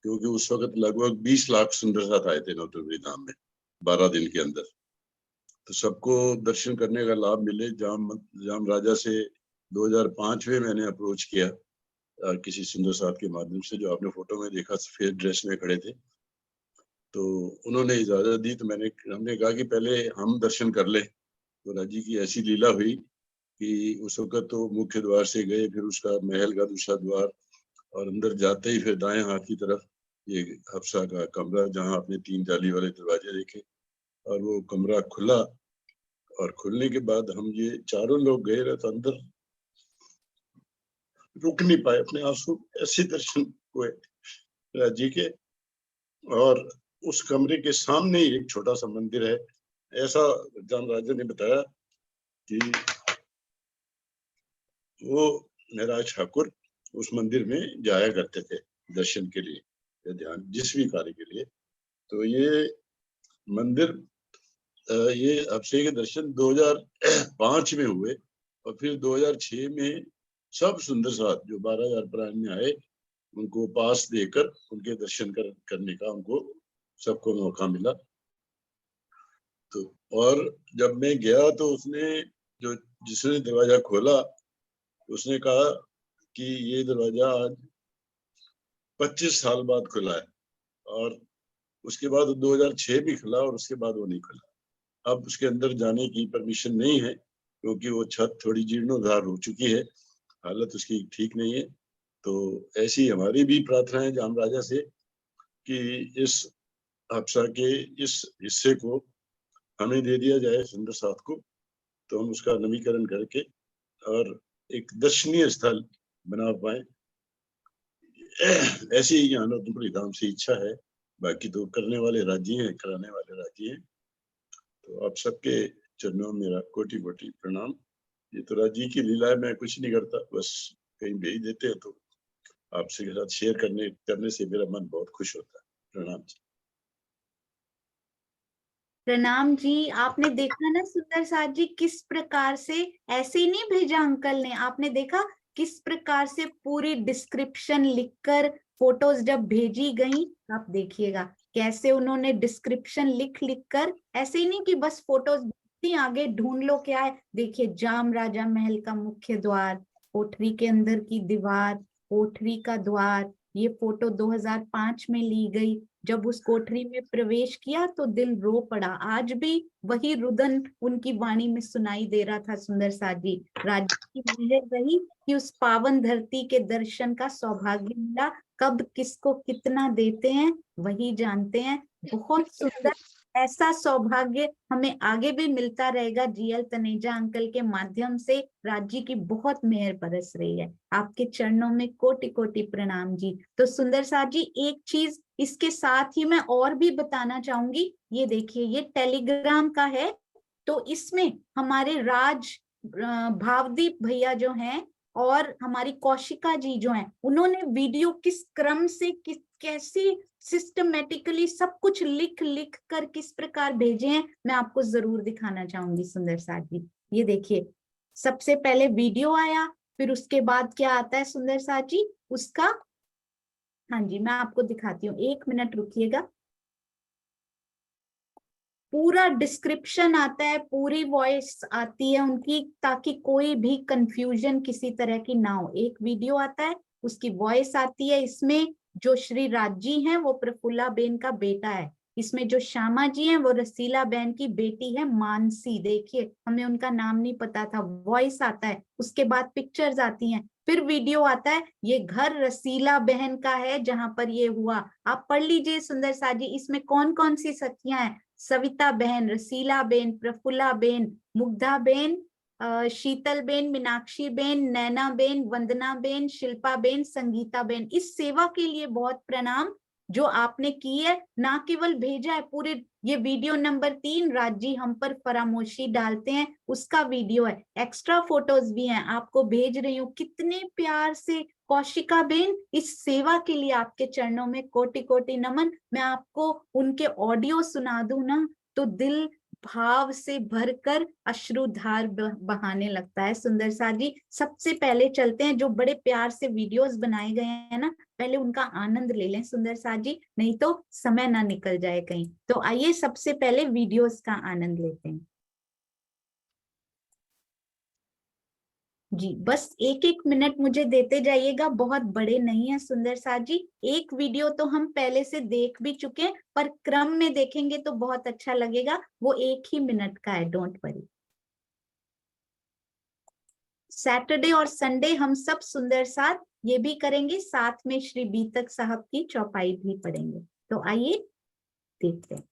क्योंकि उस वक्त लगभग 20 लाख सुंदर साथ आए थे नौतनपुरी धाम में 12 दिन के अंदर, तो सबको दर्शन करने का लाभ मिले। जाम राजा से 2005 में मैंने अप्रोच किया किसी सुंदर साथ के माध्यम से, जो आपने फोटो में देखा सफेद ड्रेस में खड़े थे। तो उन्होंने इजाजत दी, तो हमने कहा कि पहले हम दर्शन कर ले। तो राजी की ऐसी लीला हुई कि उस वक्त तो मुख्य द्वार से गए, फिर उसका महल का दूसरा द्वार, और अंदर जाते ही फिर दाएं हाथ की तरफ ये हफ्सा का कमरा, जहां आपने 3 जाली वाले दरवाजे देखे, और वो कमरा खुला। और खुलने के बाद हम ये चारों लोग गए रहे, तो अंदर रुक नहीं पाए, अपने आंसू ऐसे दर्शन हुए राजी के। और उस कमरे के सामने ही एक छोटा सा मंदिर है। ऐसा जाम राजा ने बताया कि वो महराज ठाकुर उस मंदिर में जाया करते थे दर्शन के लिए या ध्यान, जिस भी कार्य के लिए। तो ये मंदिर, ये हफ्से के दर्शन 2005 में हुए, और फिर 2006 में सब सुंदर साथ जो 12,000 प्राण में आए, उनको पास देकर उनके दर्शन करने का उनको सबको मौका मिला। तो और जब मैं गया तो उसने जिसने दरवाजा खोला उसने कहा कि ये दरवाजा आज 25 साल बाद खुला है, और उसके बाद 2006 भी खुला और उसके बाद वो नहीं खुला। अब उसके अंदर जाने की परमिशन नहीं है क्योंकि वो छत थोड़ी जीर्णोद्धार हो चुकी है, हालत उसकी ठीक नहीं है। तो ऐसी हमारी भी प्रार्थना है जाम राजा से कि इस हादसा के इस हिस्से को हमें दे दिया जाए सुंदर साथ को, तो हम उसका नवीकरण करके और एक दर्शनीय स्थल बना पाए। ऐसी ही यहाँ नौतनपुरी धाम से इच्छा है, बाकी तो करने वाले राजी हैं, कराने वाले राजी हैं। तो आप सबके चरणों में मेरा कोटि कोटि प्रणाम। ये तो राजी की लीला है, मैं कुछ नहीं करता, बस कहीं भेज देते हैं तो आपसे के साथ शेयर करने से मेरा मन बहुत खुश होता है। प्रणाम जी। प्रणाम जी। आपने देखा ना सुंदर साथ जी किस प्रकार से, ऐसे ही नहीं भेजा अंकल ने, आपने देखा किस प्रकार से पूरी डिस्क्रिप्शन लिखकर फोटोज जब भेजी गई, आप देखिएगा कैसे उन्होंने डिस्क्रिप्शन लिख कर, ऐसे ही नहीं कि बस फोटोज आगे ढूंढ लो क्या है। देखिए जाम राजा महल का मुख्य द्वार, कोठरी के अंदर की दीवार, कोठरी का द्वार, ये फोटो 2005 में ली गई। जब उस कोठरी में प्रवेश किया तो दिल रो पड़ा। आज भी वही रुदन उनकी वाणी में सुनाई दे रहा था सुंदर साथ जी। राज्य की मेहर रही कि उस पावन धरती के दर्शन का सौभाग्य मिला। कब किसको कितना देते हैं वही जानते हैं। बहुत सुंदर, ऐसा सौभाग्य हमें आगे भी मिलता रहेगा। जीएल तनेजा अंकल के माध्यम से राज्य की बहुत मेहर बरस रही है। आपके चरणों में कोटि कोटि प्रणाम जी। तो सुंदर साथ जी एक चीज इसके साथ ही मैं और भी बताना चाहूंगी। ये देखिए ये टेलीग्राम का है, तो इसमें हमारे राज भावदीप भैया जो हैं और हमारी कौशिका जी जो हैं, उन्होंने वीडियो किस क्रम से कैसी सिस्टमेटिकली सब कुछ लिख कर किस प्रकार भेजे हैं, मैं आपको जरूर दिखाना चाहूंगी सुंदर साथ जी। ये देखिए सबसे पहले वीडियो आया, फिर उसके बाद क्या आता है सुंदर साथ जी उसका, हाँ जी मैं आपको दिखाती हूँ, 1 मिनट रुकिएगा। पूरा डिस्क्रिप्शन आता है, पूरी वॉइस आती है उनकी, ताकि कोई भी कंफ्यूजन किसी तरह की ना हो। एक वीडियो आता है, उसकी वॉइस आती है। इसमें जो श्री राजी हैं वो प्रफुल्ला बेन का बेटा है। इसमें जो श्यामा जी हैं वो रसीला बहन की बेटी है मानसी। देखिए हमें उनका नाम नहीं पता था। वॉइस आता है, उसके बाद पिक्चर्स आती हैं, फिर वीडियो आता है। ये घर रसीला बहन का है जहां पर ये हुआ। आप पढ़ लीजिए सुंदर साथ जी, इसमें कौन कौन सी सखियां हैं। सविता बहन, रसीला बेन, प्रफुल्ला बेन, मुग्धा बेन, शीतल बेन, मीनाक्षी बेन, नैना बेन, वंदना बेन, शिल्पा बेन, संगीता बेन। इस सेवा के लिए बहुत प्रणाम जो आपने की है, ना केवल भेजा है पूरे। ये वीडियो नंबर 3 राज्य हम पर फरामोशी डालते हैं उसका वीडियो है, एक्स्ट्रा फोटोज भी हैं, आपको भेज रही हूँ। कितने प्यार से कौशिका बेन, इस सेवा के लिए आपके चरणों में कोटि कोटि नमन। मैं आपको उनके ऑडियो सुना दूं ना तो दिल भाव से भरकर अश्रुधार बहाने लगता है। सुंदर साथ जी सबसे पहले चलते हैं, जो बड़े प्यार से वीडियोस बनाए गए हैं ना, पहले उनका आनंद ले लें सुंदर साथ जी, नहीं तो समय ना निकल जाए कहीं। तो आइए सबसे पहले वीडियोस का आनंद लेते हैं जी। बस 1-1 मिनट मुझे देते जाइएगा, बहुत बड़े नहीं है सुंदर साथ जी। एक वीडियो तो हम पहले से देख भी चुके हैं, पर क्रम में देखेंगे तो बहुत अच्छा लगेगा। वो 1 ही मिनट का है, डोंट वरी। सैटरडे और संडे हम सब सुंदर साथ ये भी करेंगे, साथ में श्री बीतक साहब की चौपाई भी पढ़ेंगे। तो आइए देखते हैं।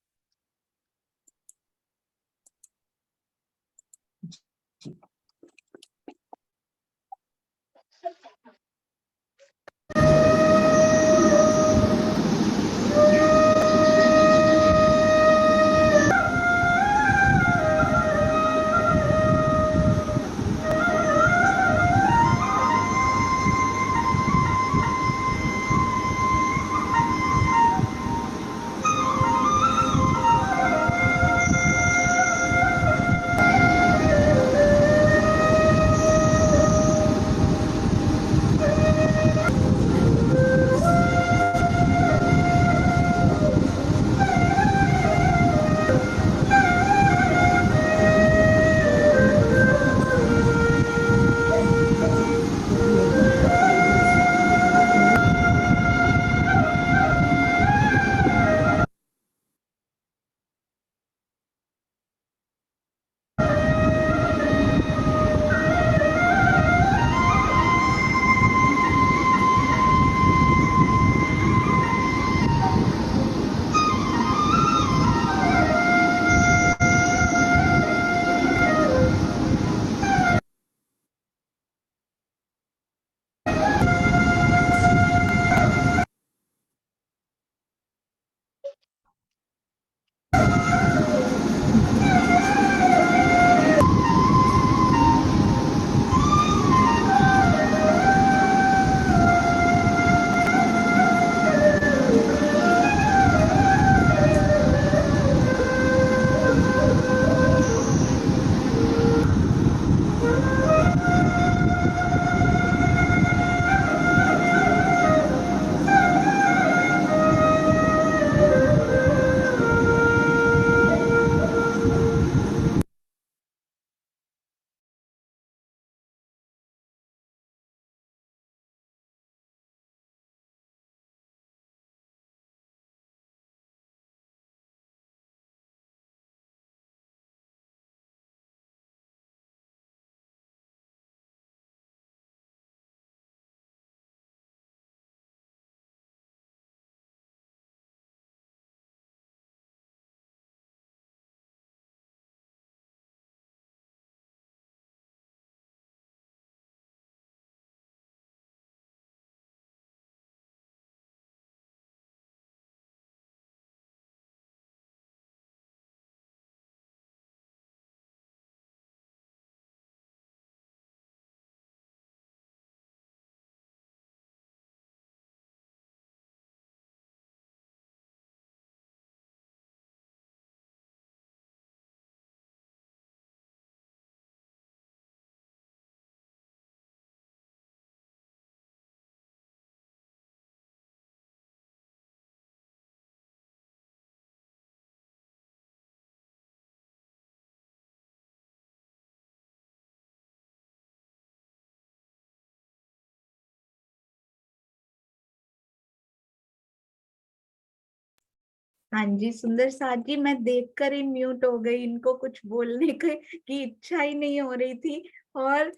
हाँ जी सुंदर साथ जी, मैं देखकर ही म्यूट हो गई, इनको कुछ बोलने की इच्छा ही नहीं हो रही थी। और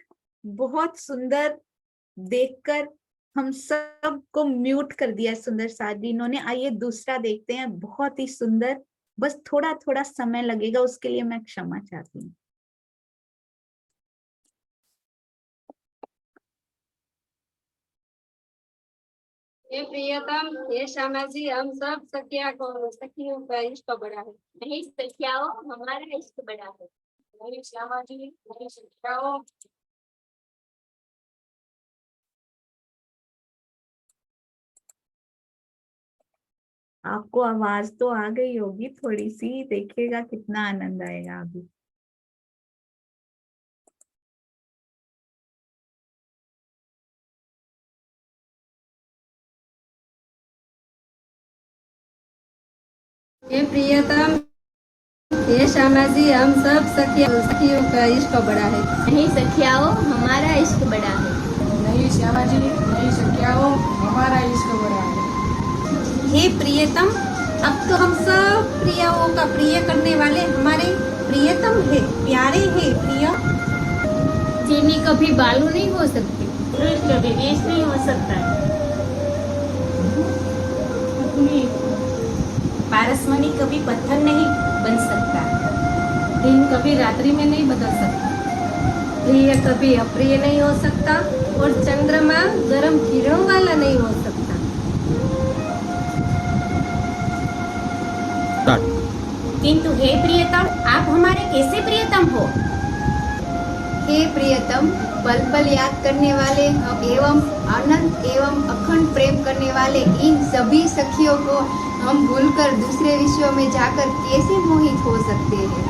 बहुत सुंदर देखकर हम सबको म्यूट कर दिया सुंदर साथ जी इन्होंने। आइए दूसरा देखते हैं, बहुत ही सुंदर। बस थोड़ा थोड़ा समय लगेगा, उसके लिए मैं क्षमा चाहती हूँ। हे प्रियतम, हे श्यामा जी, हम सब सखियों का इश्क बड़ा है। नहीं सखियाओ, हमारा इश्क बड़ा है। नहीं श्यामा जी, नहीं सखियाओ। आपको आवाज तो आ गई होगी थोड़ी सी, देखिएगा कितना आनंद आएगा अभी। हे प्रियतम, हे श्यामा जी, हम सब सखियों का इश्क बड़ा है। नहीं सखियाओ, हमारा इश्क बड़ा है। नहीं श्यामा जी, नहीं सखियाओ, हमारा इश्क बड़ा है। हे प्रियतम, अब तो हम सब प्रियाओं का प्रिय करने वाले हमारे प्रियतम है, प्यारे है प्रिय। चीनी कभी बालू नहीं हो सकती, पुरुष कभी वेश नहीं हो सकता है, पारसमणि कभी पत्थर नहीं बन सकता, दिन कभी रात्रि में नहीं बदल सकता, प्रिय कभी अप्रिय नहीं हो सकता, और चंद्रमा गर्म किरणों वाला नहीं हो सकता। किंतु हे प्रियतम, आप हमारे कैसे प्रियतम हो? हे प्रियतम, पल पल याद करने वाले एवं अनंत एवं अखंड प्रेम करने वाले इन सभी सखियों को हम भूलकर दूसरे विषयों में जाकर कैसे मोहित हो सकते हैं?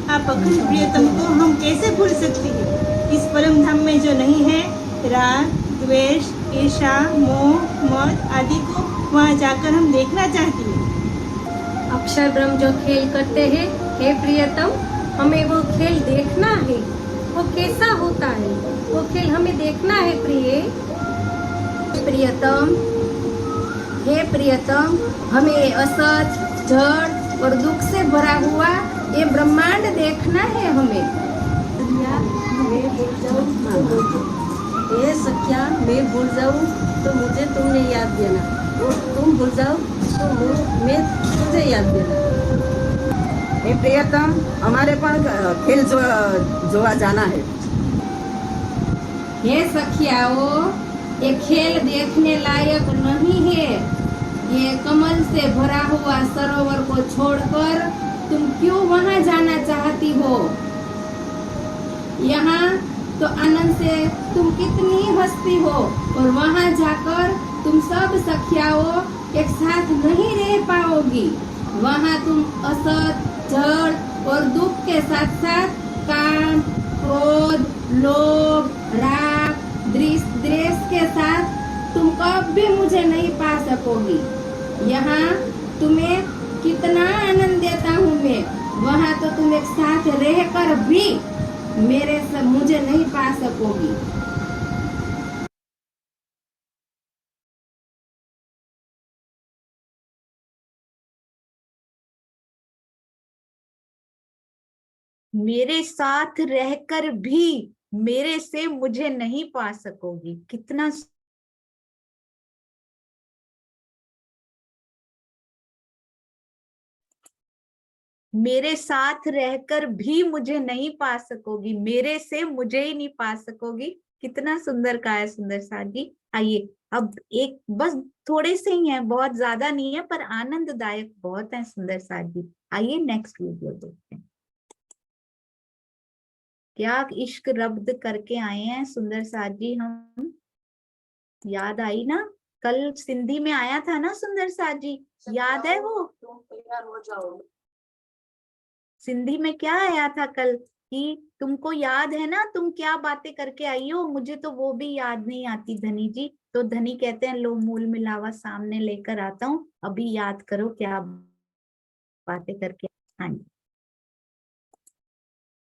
आप अखंड प्रियतम को हम कैसे भूल सकते हैं? इस परम धाम में जो नहीं है, राग, द्वेष, ईर्ष्या, मोह, मद आदि को वहाँ जाकर हम देखना चाहते हैं। अक्षर ब्रह्म जो खेल करते हैं, हे प्रियतम, हमें वो खेल देखना है। वो कैसा होता है, वो खेल हमें देखना है प्रिय। प्रियतम, हे प्रियतम, हमें असत, जड़ और दुख से भरा हुआ ये ब्रह्मांड देखना है हमें। ये सख्या, मैं भूल जाऊँ तो मुझे तुमने याद देना, और तुम भूल जाओ तो मैं तुझे याद देना। हे प्रियतम, हमारे पर खेल जोआ जाना है। हे सखियाओ, ये खेल देखने लायक नहीं है। ये कमल से भरा हुआ सरोवर को छोड़कर तुम क्यों वहाँ जाना चाहती हो? यहाँ तो आनंद से तुम कितनी हंसती हो, और वहाँ जाकर तुम सब सखियाओं एक साथ नहीं रह पाओगी। वहाँ तुम असत, जड़ और दुख के साथ साथ काम, क्रोध, लोभ, राग, द्वेष के साथ तुम कभी मुझे नहीं पा सकोगी। यहाँ तुम्हें कितना आनंद देता हूँ मैं, वहाँ तो तुम एक साथ रहकर भी मुझे नहीं पा सकोगी। मेरे साथ रहकर भी मेरे से मुझे नहीं पा सकोगी। कितना मेरे साथ रहकर भी मुझे नहीं पा सकोगी, मेरे से मुझे ही नहीं पा सकोगी। कितना सुंदर कहा है सुंदर साथ जी। आइए अब एक बस थोड़े से ही हैं, बहुत ज्यादा नहीं है पर आनंददायक बहुत है सुंदर साथ जी। आइए नेक्स्ट वीडियो देखते हैं। क्या इश्क रब्द करके आए हैं सुंदर साथ जी हम। याद आई ना, कल सिंधी में आया था ना सुंदर साथ जी, याद है वो? तैयार हो जाओ। सिंधी में क्या आया था कल कि तुमको याद है ना तुम क्या बातें करके आई हो? मुझे तो वो भी याद नहीं आती धनी जी। तो धनी कहते हैं लो मूल मिलावा सामने लेकर आता हूँ, अभी याद करो क्या बातें करके। हाँ जी,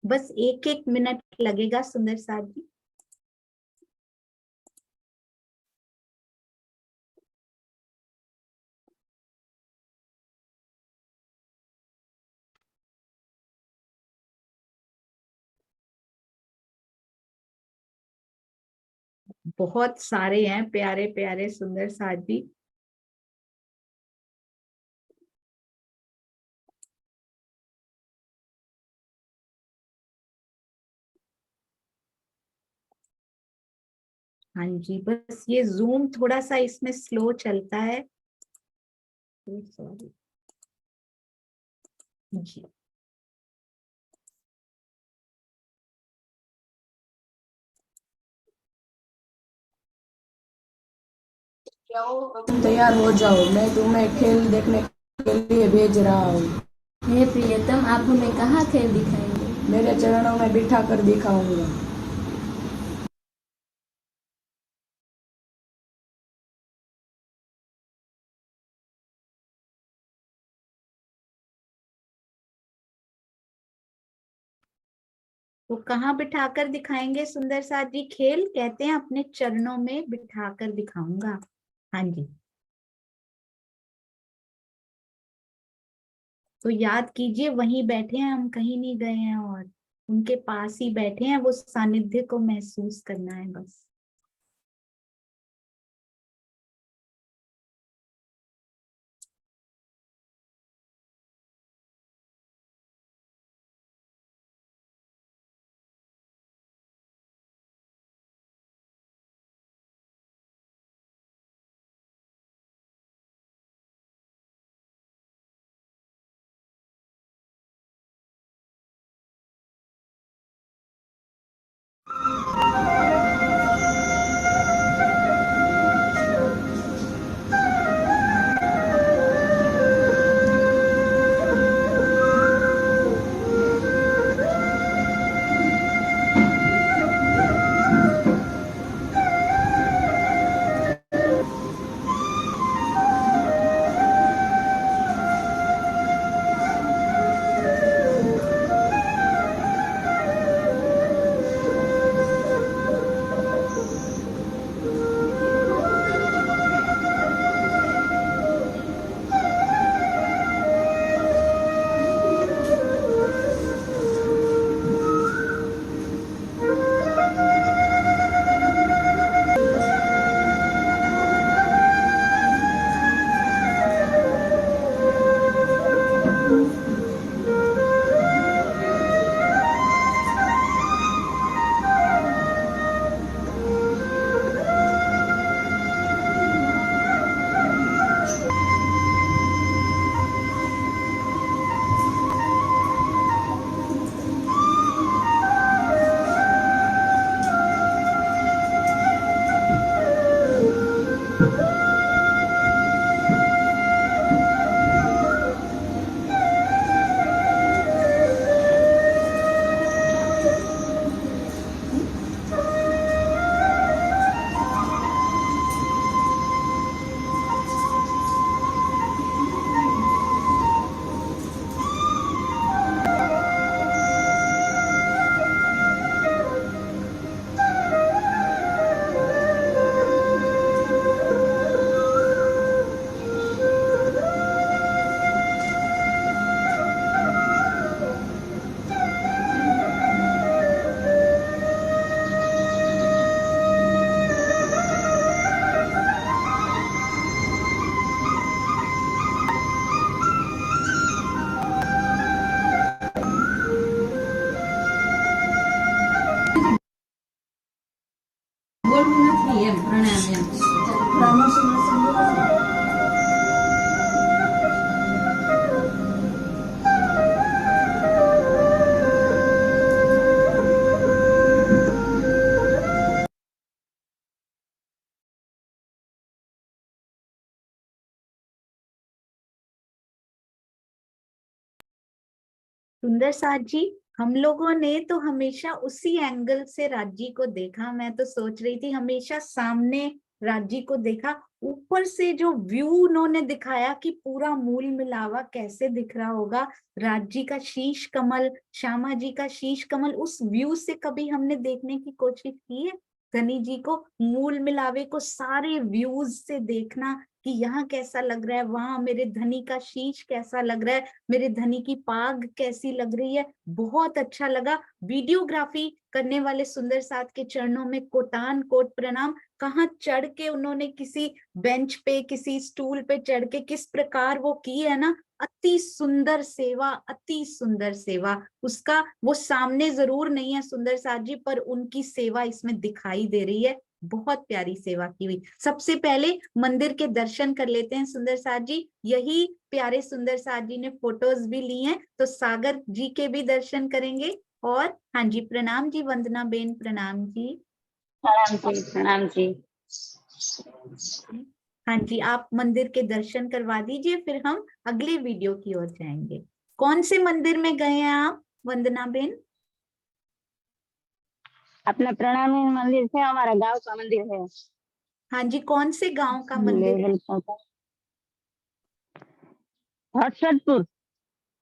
बस एक एक मिनट लगेगा सुंदर साथ जी। बहुत सारे हैं प्यारे प्यारे सुंदर साथ जी। हाँ जी, बस ये जूम थोड़ा सा इसमें स्लो चलता है, सॉरी जी। तैयार हो जाओ, मैं तुम्हें खेल देखने के लिए भेज रहा हूँ। हे प्रियतम, आप हमें कहाँ खेल दिखाएंगे? मेरे चरणों में बिठा कर दिखाऊंगा। तो कहाँ बिठाकर दिखाएंगे सुंदर साथ जी खेल? कहते हैं अपने चरणों में बिठाकर दिखाऊंगा। हाँ जी, तो याद कीजिए वहीं बैठे हैं हम, कहीं नहीं गए हैं और उनके पास ही बैठे हैं, वो सानिध्य को महसूस करना है बस। બોલવું નથી એમ, પ્રણામ એમ. सुंदर साथ जी, हम लोगों ने तो हमेशा उसी एंगल से राज्य को देखा। मैं तो सोच रही थी हमेशा सामने राज्य को देखा, ऊपर से जो व्यू उन्होंने दिखाया कि पूरा मूल मिलावा कैसे दिख रहा होगा, राज्य का शीश कमल, श्यामा जी का शीश कमल, उस व्यू से कभी हमने देखने की कोशिश की है? धनी जी को मूल मिलावे को सारे व्यूज से देखना कि यहाँ कैसा लग रहा है, वहां मेरे धनी का शीश कैसा लग रहा है, मेरे धनी की पाग कैसी लग रही है, बहुत अच्छा लगा। वीडियोग्राफी करने वाले सुंदर साथ के चरणों में कोटान कोट प्रणाम। कहाँ चढ़ के उन्होंने किसी बेंच पे, किसी स्टूल पे चढ़ के किस प्रकार वो की है ना, अति सुंदर सेवा, अति सुंदर सेवा। उसका वो सामने जरूर नहीं है सुंदर साथ जी, पर उनकी सेवा इसमें दिखाई दे रही है। बहुत प्यारी सेवा की हुई। सबसे पहले मंदिर के दर्शन कर लेते हैं सुंदर साथ जी। यही प्यारे सुंदर साथ जी ने फोटोज भी ली हैं, तो सागर जी के भी दर्शन करेंगे। और हाँ जी, प्रणाम जी वंदना बेन, प्रणाम जी। प्रणाम जी, प्रणाम जी। हाँ जी, आप मंदिर के दर्शन करवा दीजिए, फिर हम अगले वीडियो की ओर जाएंगे। कौन से मंदिर में गए हैं आप वंदना बेन? अपना प्रणामी मंदिर है, हमारा गांव का मंदिर है। हाँ जी, कौन से गांव का मंदिर है? हर्षदपुर।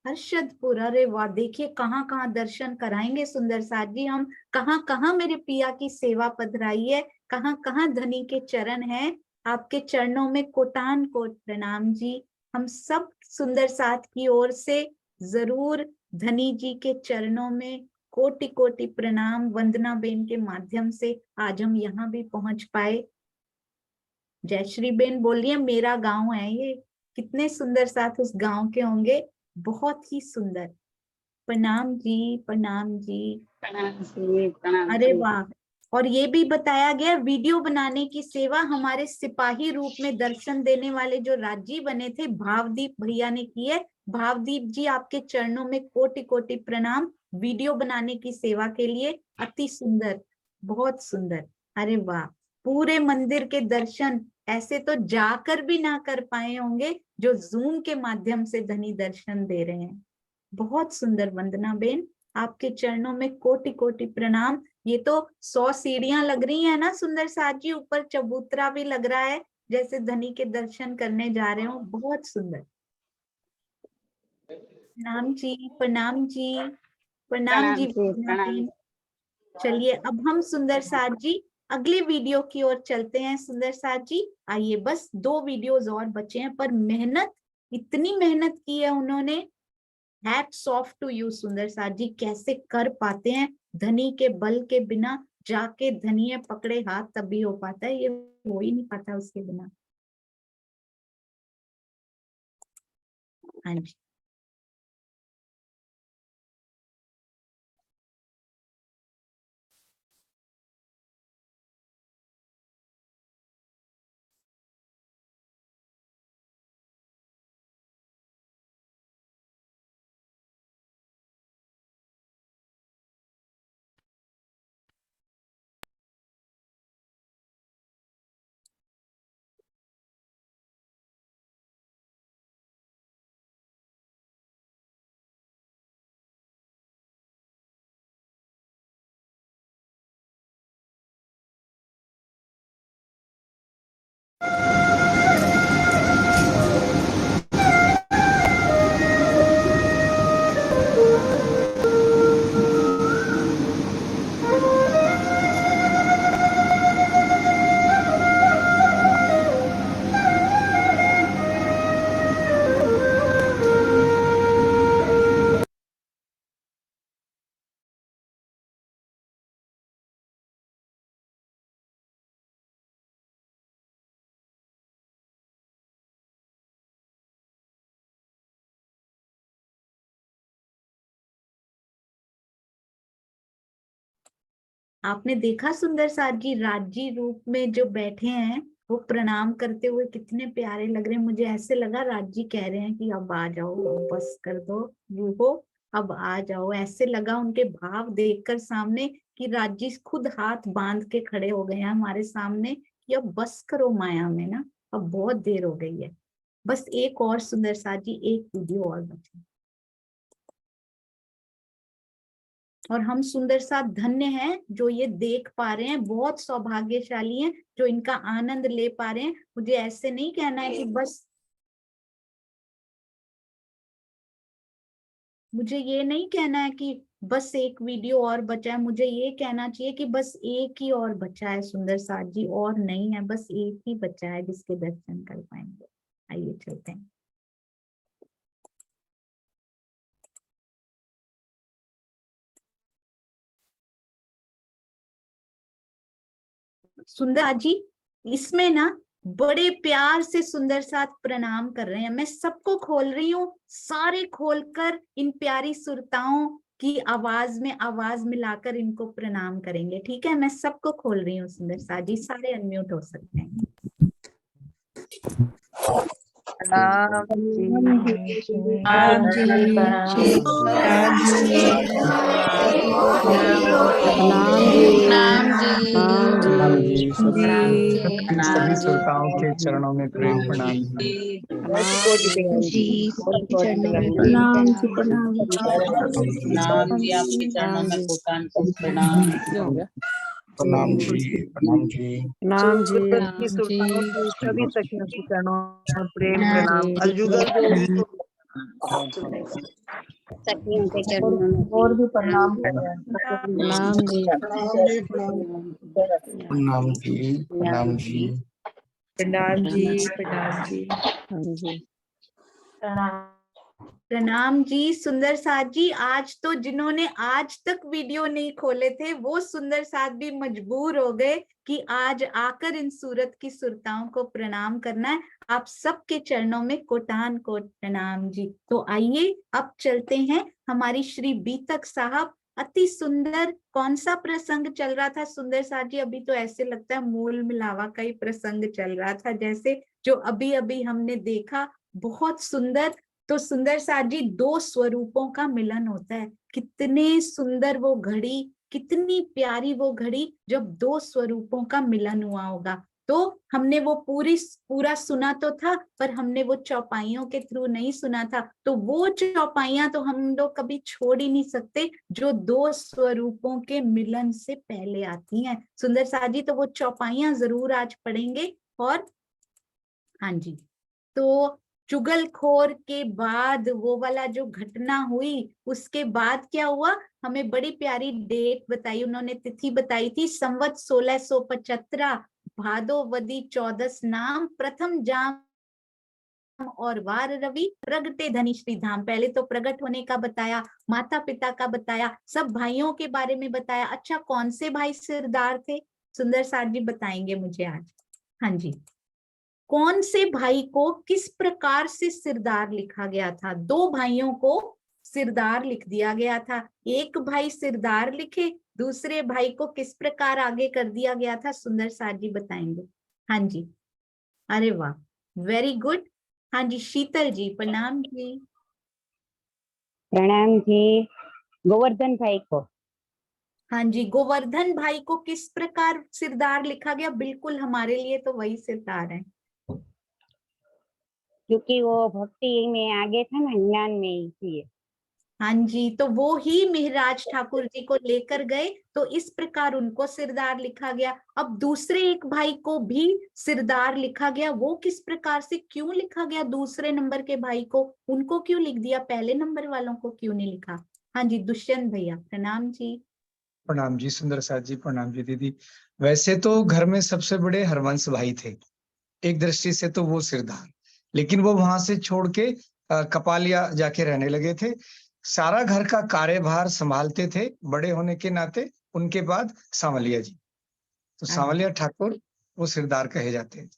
हर्षदपुर, अरे वाह, देखिए कहाँ कहाँ दर्शन कराएंगे सुंदर साथ जी हम। कहाँ कहाँ मेरे पिया की सेवा पधराई है, कहाँ कहाँ धनी के चरण हैं। आपके चरणों में कोटान कोट प्रणाम जी। हम सब सुंदर साथ की ओर से जरूर धनी जी के चरणों में कोटि कोटि प्रणाम। वंदना बेन के माध्यम से आज हम यहाँ भी पहुंच पाए। जयश्री बेन बोल रही है मेरा गांव है ये। कितने सुंदर साथ उस गांव के होंगे, बहुत ही सुंदर। प्रणाम जी, प्रणाम जी। प्रणाम जी, प्रणाम अरे जी। वाह, और ये भी बताया गया वीडियो बनाने की सेवा हमारे सिपाही रूप में दर्शन देने वाले जो राजी बने थे भावदीप भैया ने की है। भावदीप जी, आपके चरणों में कोटि कोटि प्रणाम वीडियो बनाने की सेवा के लिए। अति सुंदर, बहुत सुंदर। अरे वाह, पूरे मंदिर के दर्शन ऐसे तो जाकर भी ना कर पाए होंगे जो जूम के माध्यम से धनी दर्शन दे रहे हैं। बहुत सुंदर वंदना बेन, आपके चरणों में कोटि कोटि प्रणाम। ये तो 100 सीढ़ियां लग रही है ना सुंदर साथ जी, ऊपर चबूतरा भी लग रहा है जैसे धनी के दर्शन करने जा रहे हो। बहुत सुंदर। प्रणाम जी, प्रणाम जी, प्रणाम जी वंदना बेन। चलिए अब हम सुंदर साथ जी अगले वीडियो की ओर चलते हैं। सुंदर साथ जी आइए, बस 2 वीडियोस और बचे हैं, पर मेहनत, इतनी मेहनत की है उन्होंने। हैट्स ऑफ टू यू सुंदर साथ जी, कैसे कर पाते हैं। धनी के बल के बिना जाके धनिये पकड़े हाथ तभी हो पाता है, ये हो ही नहीं पाता उसके बिना। हाँ जी, आपने देखा सुंदर साथ जी राजी रूप में जो बैठे हैं, वो प्रणाम करते हुए कितने प्यारे लग रहे हैं। मुझे ऐसे लगा राजी कह रहे हैं कि अब आ जाओ, अब बस कर दो रूहो, अब आ जाओ। ऐसे लगा उनके भाव देखकर सामने कि राजी खुद हाथ बांध के खड़े हो गए हैं हमारे सामने कि अब बस करो माया में ना, अब बहुत देर हो गई है। बस एक और सुंदर साथ जी, एक वीडियो और बची, और हम सुंदर साथ धन्य हैं जो ये देख पा रहे हैं, बहुत सौभाग्यशाली हैं जो इनका आनंद ले पा रहे हैं। मुझे ऐसे नहीं कहना है कि बस, मुझे ये नहीं कहना है कि बस एक वीडियो और बचा है, मुझे ये कहना चाहिए कि बस एक ही और बचा है सुंदर साथ जी, और नहीं है, बस एक ही बचा है जिसके दर्शन कर पाएंगे। आइए चलते हैं। सुंदर जी इसमें ना बड़े प्यार से सुंदर साथ प्रणाम कर रहे हैं। मैं सबको खोल रही हूँ, सारे खोलकर इन प्यारी सुरताओं की आवाज में आवाज मिलाकर इनको प्रणाम करेंगे। ठीक है, मैं सबको खोल रही हूँ सुंदर साथ जी, सारे अनम्यूट हो सकते हैं। सभी श्रोताओं के चरणों में प्रेम प्रणाम जी सबके चरणों में प्रणाम जी, प्रणाम जी, आपके चरणों में कोटान प्रणाम। प्रणाम जी, प्रणाम जी, प्रणाम जी, सभी सखियों के चरणों में प्रेम प्रणाम। अलजुगल सखियों के चरणों में और भी प्रणाम कर रहे हैं। प्रणाम जी, प्रणाम जी, प्रणाम जी, प्रणाम जी, प्रणाम जी, प्रणाम जी। सुंदर साथ जी, आज तो जिन्होंने आज तक वीडियो नहीं खोले थे वो सुंदर साथ भी मजबूर हो गए कि आज आकर इन सूरत की सुरताओं को प्रणाम करना है। आप सबके चरणों में कोटान कोट प्रणाम जी। तो आइए अब चलते हैं। हमारी श्री बीतक साहब अति सुंदर, कौन सा प्रसंग चल रहा था सुंदर साथ जी? अभी तो ऐसे लगता है मूल मिलावा का ही प्रसंग चल रहा था, जैसे जो अभी अभी हमने देखा, बहुत सुंदर। तो सुंदर साथ जी, दो स्वरूपों का मिलन होता है। कितने सुंदर वो घड़ी, कितनी प्यारी वो घड़ी जब दो स्वरूपों का मिलन हुआ होगा। तो हमने वो पूरा सुना तो था, पर हमने वो चौपाइयों के थ्रू नहीं सुना था। तो वो चौपाइयां तो हम लोग कभी छोड़ ही नहीं सकते, जो दो स्वरूपों के मिलन से पहले आती हैं। सुंदर साथ जी, तो वो चौपाइयां जरूर आज पढ़ेंगे। और हाँ जी, तो चुगलखोर के बाद वो वाला जो घटना हुई, उसके बाद क्या हुआ, हमें बड़ी प्यारी डेट बताई उन्होंने, तिथि बताई थी, संवत 1675, भादोवदी 14 नाम, प्रथम जाम और वार रवि, प्रगटे धनी श्री धाम। पहले तो प्रकट होने का बताया, माता पिता का बताया, सब भाइयों के बारे में बताया। अच्छा, कौन से भाई सिरदार थे सुंदर साथ जी बताएंगे मुझे आज। हाँ जी, कौन से भाई को किस प्रकार से सिरदार लिखा गया था? दो भाइयों को सिरदार लिख दिया गया था। एक भाई सिरदार लिखे, दूसरे भाई को किस प्रकार आगे कर दिया गया था सुंदर साथ जी बताएंगे। हाँ जी, अरे वाह, वेरी गुड। हाँ जी, शीतल जी प्रणाम जी। प्रणाम जी। गोवर्धन भाई को। हाँ जी, गोवर्धन भाई को किस प्रकार सिरदार लिखा गया? बिल्कुल हमारे लिए तो वही सिरदार है, क्योंकि वो भक्ति में आगे था ना, ज्ञान में, इसलिए। हाँ जी, तो वो ही मेहराज ठाकुर जी को लेकर गए, तो इस प्रकार उनको सिरदार लिखा गया। अब दूसरे एक भाई को भी सिरदार लिखा गया, वो किस प्रकार से, क्यों लिखा गया? दूसरे नंबर के भाई को, उनको क्यों लिख दिया, पहले नंबर वालों को क्यों नहीं लिखा? हाँ जी, दुष्यंत भैया प्रणाम जी। प्रणाम जी सुंदर साथ जी, प्रणाम जी दीदी। वैसे तो घर में सबसे बड़े हरवंश भाई थे, एक दृष्टि से तो वो सिरदार, लेकिन वो वहां से छोड़ के कपालिया जाके रहने लगे थे। सारा घर का कार्यभार संभालते थे बड़े होने के नाते। उनके बाद सांवलिया जी, तो सांवलिया ठाकुर वो सिरदार कहे जाते हैं।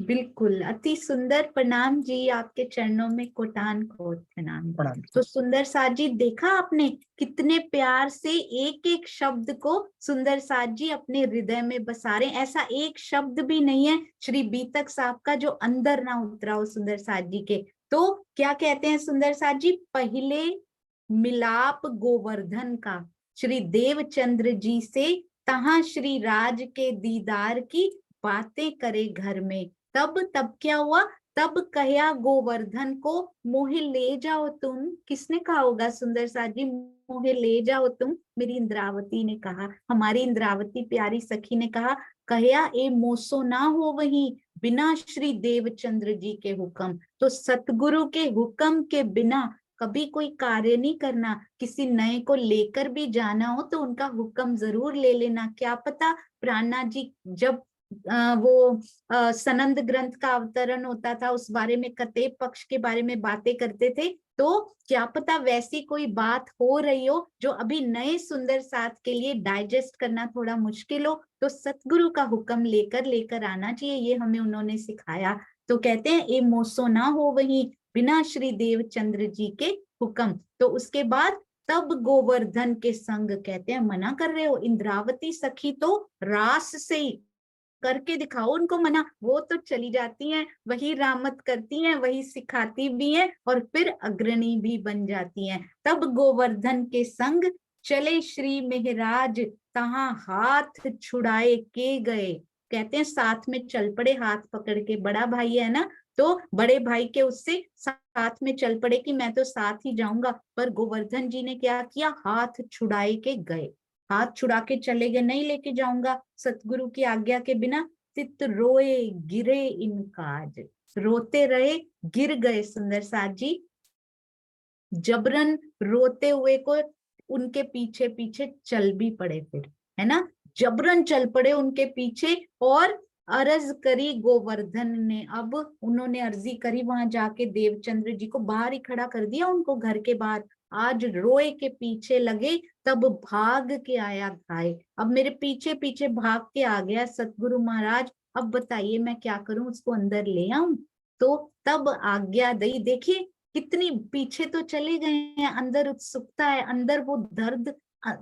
बिल्कुल, अति सुंदर। प्रणाम जी, आपके चरणों में कोटान कोट प्रणाम। तो सुंदर साथ जी, देखा आपने कितने प्यार से एक एक शब्द को सुंदर साथ जी अपने हृदय में बसा रहे। ऐसा एक शब्द भी नहीं है श्री बीतक साहब का जो अंदर ना उतरा हो सुंदर साथ जी के। तो क्या कहते हैं सुंदर साथ जी, पहले मिलाप गोवर्धन का श्री देवचंद्र जी से, तहां श्री राज के दीदार की बातें करे घर में। तब क्या हुआ, तब कहा गोवर्धन को, मोहे ले जाओ तुम। किसने कहा होगा सुंदर साथ जी, मोहे ले जाओ तुम? मेरी इंद्रावती ने कहा, हमारी इंद्रावती प्यारी सखी ने कहा, कहा ए मोसो ना हो वहीं बिना श्री देवचंद्र जी के हुक्म। तो सतगुरु के हुक्म के बिना कभी कोई कार्य नहीं करना, किसी नए को लेकर भी जाना हो तो उनका हुक्म जरूर ले लेना। क्या पता प्राणनाथ जी जब वो सनंद ग्रंथ का अवतरण होता था, उस बारे में कते पक्ष के बारे में बातें करते थे, तो क्या पता वैसी कोई बात हो रही हो जो अभी नए सुंदर साथ के लिए डाइजेस्ट करना थोड़ा मुश्किल हो, तो सतगुरु का हुक्म लेकर आना चाहिए। ये हमें उन्होंने सिखाया। तो कहते हैं ए मोसो ना हो वही बिना श्री देवचंद्र जी के हुक्म। तो उसके बाद तब गोवर्धन के संग, कहते हैं मना कर रहे हो, इंद्रावती सखी तो रास से ही करके दिखाओ उनको मना, वो तो चली जाती हैं, वही रामत करती हैं, वही सिखाती भी हैं और फिर अग्रणी भी बन जाती हैं। तब गोवर्धन के संग चले श्री मेहराज तहां हाथ छुड़ाए के गए। कहते हैं साथ में चल पड़े, हाथ पकड़ के। बड़ा भाई है ना, तो बड़े भाई के उससे साथ में चल पड़े कि मैं तो साथ ही जाऊंगा। पर गोवर्धन जी ने क्या किया, हाथ छुड़ाए के गए, हाथ छुड़ा के चले गए, नहीं लेके जाऊंगा सतगुरु की आज्ञा के बिना। तित रोए गिरे इन काज, रोते रहे गिर गए सुंदर साथ जी, जबरन रोते हुए को उनके पीछे पीछे चल भी पड़े, फिर है ना, जबरन चल पड़े उनके पीछे। और अर्ज करी गोवर्धन ने, अब उन्होंने अर्जी करी वहां जाके, देवचंद्र जी को बाहर ही खड़ा कर दिया उनको घर के बाहर। आज रोए के पीछे लगे, तब भाग के आया घाय। अब मेरे पीछे पीछे भाग के आ गया सतगुरु महाराज, अब बताइए मैं क्या करूं, उसको अंदर ले आऊं? तो तब आज्ञा दी। देखिए कितनी पीछे तो चले गए हैं, अंदर उत्सुकता है, अंदर वो दर्द,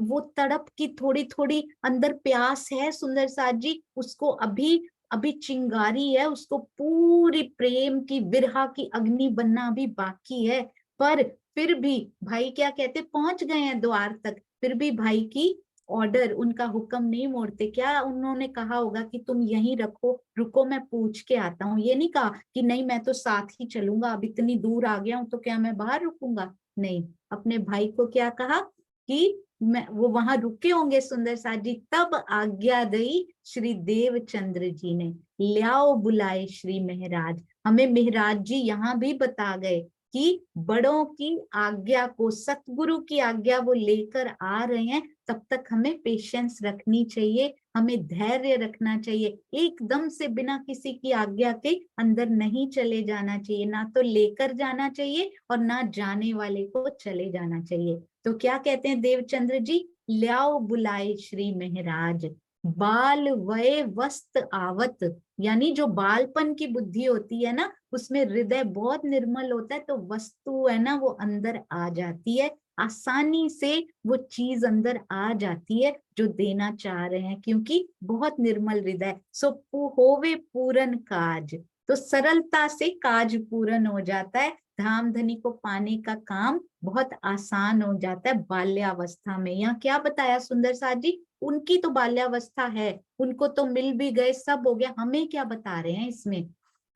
वो तड़प की थोड़ी थोड़ी अंदर प्यास है सुंदर साथ जी, उसको अभी अभी चिंगारी है, उसको पूरी प्रेम की विरहा की अग्नि बनना अभी बाकी है। पर फिर भी भाई क्या कहते, पहुंच गए हैं द्वार तक, फिर भी भाई की ऑर्डर, उनका हुक्म नहीं मोड़ते। क्या उन्होंने कहा होगा कि तुम यहीं रखो, रुको मैं पूछ के आता हूँ? ये नहीं कहा कि नहीं मैं तो साथ ही चलूंगा, अब इतनी दूर आ गया हूं तो क्या मैं बाहर रुकूंगा? नहीं, अपने भाई को क्या कहा कि मैं, वो वहां रुके होंगे सुंदर साथ जी। तब आज्ञा दी श्री देवचंद्र जी ने, ल्याओ बुलाए श्री मेहराज। हमें मेहराज जी यहाँ भी बता गए कि बड़ों की आज्ञा को, सतगुरु की आज्ञा वो लेकर आ रहे हैं, तब तक हमें पेशेंस रखनी चाहिए, हमें धैर्य रखना चाहिए। एकदम से बिना किसी की आज्ञा के अंदर नहीं चले जाना चाहिए, ना तो लेकर जाना चाहिए और ना जाने वाले को चले जाना चाहिए। तो क्या कहते हैं देवचंद्र जी, ल्याओ बुलाए श्री मेहराज, बाल वय वस्त आवत, यानी जो बालपन की बुद्धि होती है ना, उसमें हृदय बहुत निर्मल होता है, तो वस्तु है ना वो अंदर आ जाती है, आसानी से वो चीज अंदर आ जाती है जो देना चाह रहे हैं, क्योंकि बहुत निर्मल हृदय। सो होवे पूरन काज, तो सरलता से काज पूर्ण हो जाता है, धाम धनी को पाने का काम बहुत आसान हो जाता है बाल्यावस्था में। यहाँ क्या बताया सुंदर साथ जी, उनकी तो बाल्यावस्था है, उनको तो मिल भी गए, सब हो गया, हमें क्या बता रहे हैं इसमें?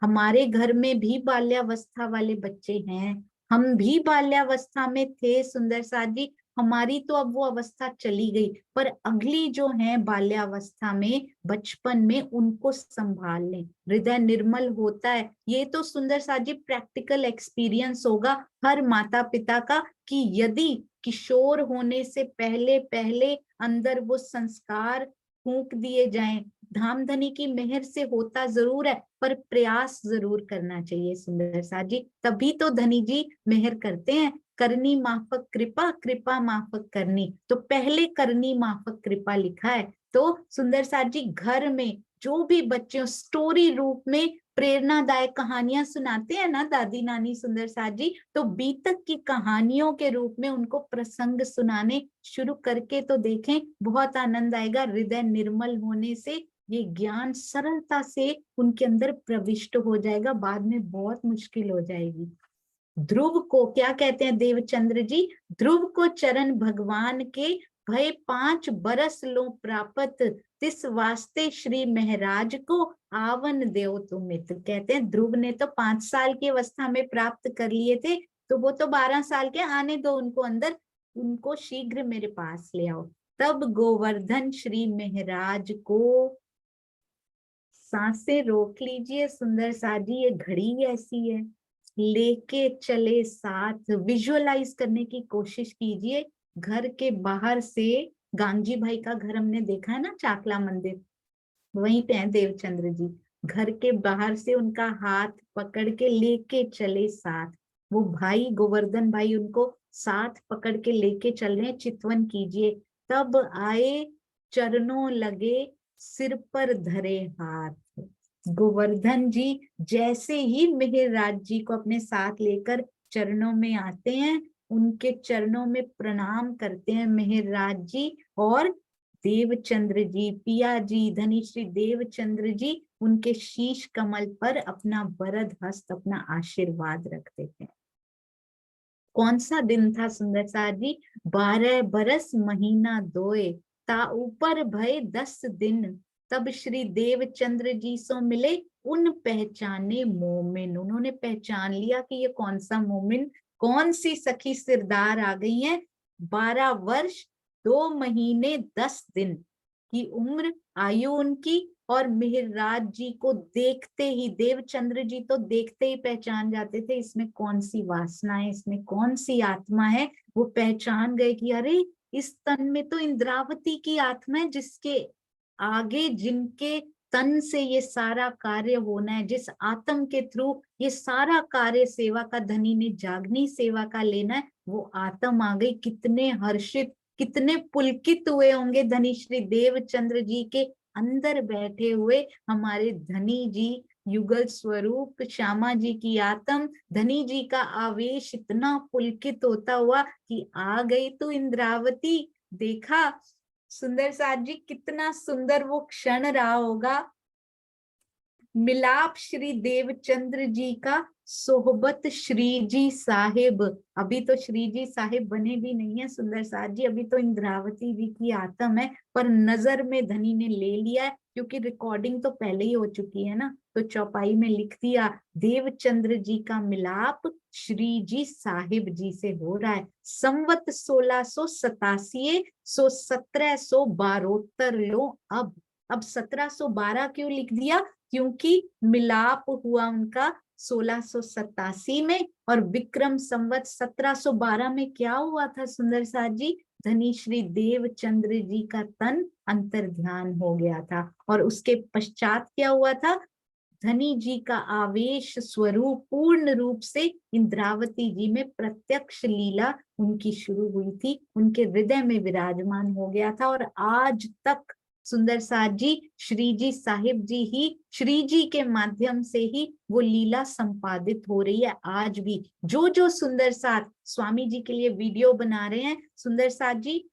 हमारे घर में भी बाल्यावस्था वाले बच्चे हैं, हम भी बाल्यावस्था में थे सुंदर साथ जी, हमारी तो अब वो अवस्था चली गई, पर अगली जो है बाल्यावस्था में, बचपन में, उनको संभाल लें, हृदय निर्मल होता है। ये तो सुंदर साथ जी प्रैक्टिकल एक्सपीरियंस होगा हर माता पिता का, कि यदि किशोर होने से पहले पहले अंदर वो संस्कार फूंक दिए जाएं, धामधनी की मेहर से होता जरूर है, पर प्रयास जरूर करना चाहिए सुंदर साथ जी, तभी तो धनी जी मेहर करते हैं। करनी माफक कृपा, कृपा माफक करनी, तो पहले करनी माफक कृपा लिखा है। तो सुंदर साथ जी घर में जो भी बच्चों स्टोरी रूप में प्रेरणादायक कहानियां सुनाते हैं ना दादी नानी सुंदर साथ जी, तो बीतक की कहानियों के रूप में उनको प्रसंग सुनाने शुरू करके तो देखें, बहुत आनंद आएगा। हृदय निर्मल होने से ये ज्ञान सरलता से उनके अंदर प्रविष्ट हो जाएगा, बाद में बहुत मुश्किल हो जाएगी। ध्रुव को क्या कहते हैं देवचंद्र जी, ध्रुव को चरण भगवान के भय 5 बरस लो प्रापत, तिस वास्ते श्री महराज को आवन देव तुमित। कहते हैं ध्रुव ने तो 5 साल की अवस्था में प्राप्त कर लिए थे, तो वो तो 12 साल के, आने दो उनको अंदर, उनको शीघ्र मेरे पास ले आओ। तब गोवर्धन श्री महराज को, सांसें रोक लीजिए सुंदर साजी, ये घड़ी ऐसी है, लेके चले साथ। विजुअलाइज करने की कोशिश कीजिए। घर के बाहर से गांगी भाई का घर हमने देखा है ना, चाकला मंदिर, वहीं पे है देवचंद्र जी। घर के बाहर से उनका हाथ पकड़ के लेके चले साथ। वो भाई गोवर्धन भाई उनको साथ पकड़ के लेके चल रहे हैं। चितवन कीजिए। तब आए चरणों लगे, सिर पर धरे हाथ। गोवर्धन जी जैसे ही मेहरराज जी को अपने साथ लेकर चरणों में आते हैं, उनके चरणों में प्रणाम करते हैं मेहरराज जी, और देवचंद्र जी, पिया जी, धनीश्री देवचंद्र जी उनके शीश कमल पर अपना वरद हस्त, अपना आशीर्वाद रखते थे। कौन सा दिन था सुंदर सार जी? 12 बरस महीना दोए, ता ऊपर भय 10 दिन, तब श्री देवचंद्र जी सो मिले, उन पहचाने मोमिन। उन्होंने पहचान लिया कि ये कौन सा मोमिन, कौन सी सखी सिरदार आ गई है। 12 वर्ष 2 महीने 10 दिन की उम्र, आयु उनकी, और मेहरराज जी को देखते ही, देवचंद्र जी तो देखते ही पहचान जाते थे इसमें कौन सी वासना है, इसमें कौन सी आत्मा है। वो पहचान गए कि अरे इस तन में तो इंद्रावती की आत्मा है, जिसके आगे, जिनके तन से ये सारा कार्य होना है, जिस आत्म के थ्रू ये सारा कार्य सेवा का, धनी ने जागनी सेवा का लेना है, वो आत्म आ गई। कितने हर्षित, कितने पुलकित हुए होंगे धनी श्री देवचंद्र जी के अंदर बैठे हुए हमारे धनी जी, युगल स्वरूप श्यामा जी की आत्म। धनी जी का आवेश इतना पुलकित होता हुआ कि आ गई तो इंद्रावती। देखा सुंदर साथ जी, कितना सुंदर वो क्षण रहा होगा। मिलाप श्री देवचंद्र जी का, सोहबत श्री जी साहिब। अभी तो श्री जी साहिब बने भी नहीं है सुंदर साथ जी, अभी तो इंद्रावती जी की आत्म है, पर नजर में धनी ने ले लिया है, क्योंकि रिकॉर्डिंग तो पहले ही हो चुकी है ना, तो चौपाई में लिख दिया देवचंद्र जी का मिलाप श्री जी साहिब जी से हो रहा है। संवत 1687 सो 1772 लो। अब 1712 क्यों लिख दिया? क्योंकि मिलाप हुआ उनका 1687 में, और विक्रम संवत 1712 में क्या हुआ था सुंदर साथ जी? धनी श्री देवचंद्र जी का तन अंतर ध्यान हो गया था, और उसके पश्चात क्या हुआ था? धनी जी का आवेश स्वरूप पूर्ण रूप से इंद्रावती जी में प्रत्यक्ष लीला उनकी शुरू हुई थी, उनके हृदय में विराजमान हो गया था। और आज तक सुंदर साथ जी, श्री जी साहिब जी ही, श्री जी के माध्यम से ही वो लीला संपादित हो रही है। आज भी जो सुंदर साथ स्वामी जी के लिए वीडियो बना रहे हैं, सुंदर साथ जी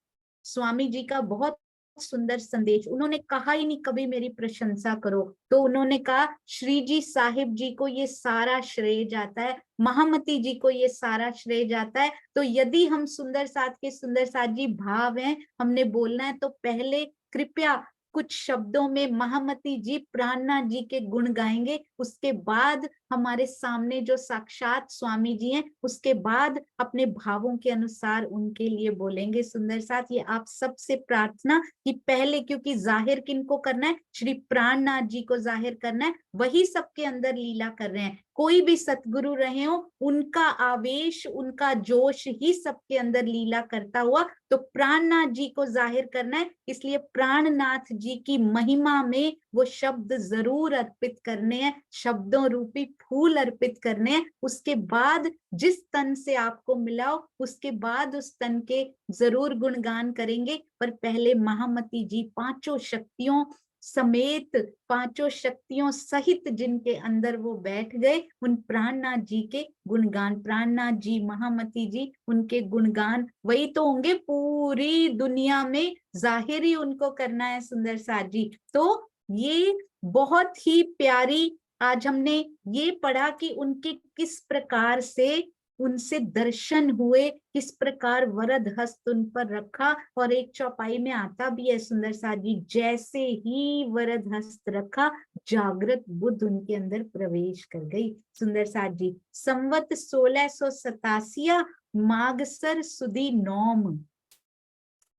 स्वामी जी का बहुत सुंदर संदेश, उन्होंने कहा ही नहीं कभी मेरी प्रशंसा करो, तो उन्होंने कहा श्री जी साहिब जी को ये सारा श्रेय जाता है, महामती जी को ये सारा श्रेय जाता है। तो यदि हम सुंदर साथ के सुंदर साथ जी भाव हैं, हमने बोलना है, तो पहले कृपया कुछ शब्दों में महामती जी, प्राणनाथ जी के गुण गाएंगे, उसके बाद हमारे सामने जो साक्षात स्वामी जी हैं, उसके बाद अपने भावों के अनुसार उनके लिए बोलेंगे। सुंदर साथ, ये आप सबसे प्रार्थना कि पहले, क्योंकि जाहिर किनको करना है? श्री प्राणनाथ जी को जाहिर करना है, वही सबके अंदर लीला कर रहे हैं। कोई भी सतगुरु रहे हो, उनका आवेश, उनका जोश ही सबके अंदर लीला करता हुआ, तो प्राणनाथ जी को जाहिर करना है। इसलिए प्राणनाथ जी की महिमा में वो शब्द जरूर अर्पित करने हैं, शब्दों रूपी फूल अर्पित करने हैं। उसके बाद जिस तन से आपको मिला हो, उसके बाद उस तन के जरूर गुणगान करेंगे। पर पहले महामती जी पांचों शक्तियों समेत, पांचों शक्तियों सहित जिनके अंदर वो बैठ गए, उन प्राणनाथ जी के गुणगान, प्राणनाथ जी, महामती जी, उनके गुणगान वही तो होंगे पूरी दुनिया में, जाहिर ही उनको करना है सुंदर साथ जी। तो ये बहुत ही प्यारी, आज हमने ये पढ़ा कि उनके किस प्रकार से उनसे दर्शन हुए, किस प्रकार वरद हस्त उन पर रखा। और एक चौपाई में आता भी है सुंदर साथ जी, जैसे ही वरद हस्त रखा, जागृत बुद्ध उनके अंदर प्रवेश कर गई। सुंदर साथ जी, संवत 1687 मागसर सुदी नौम,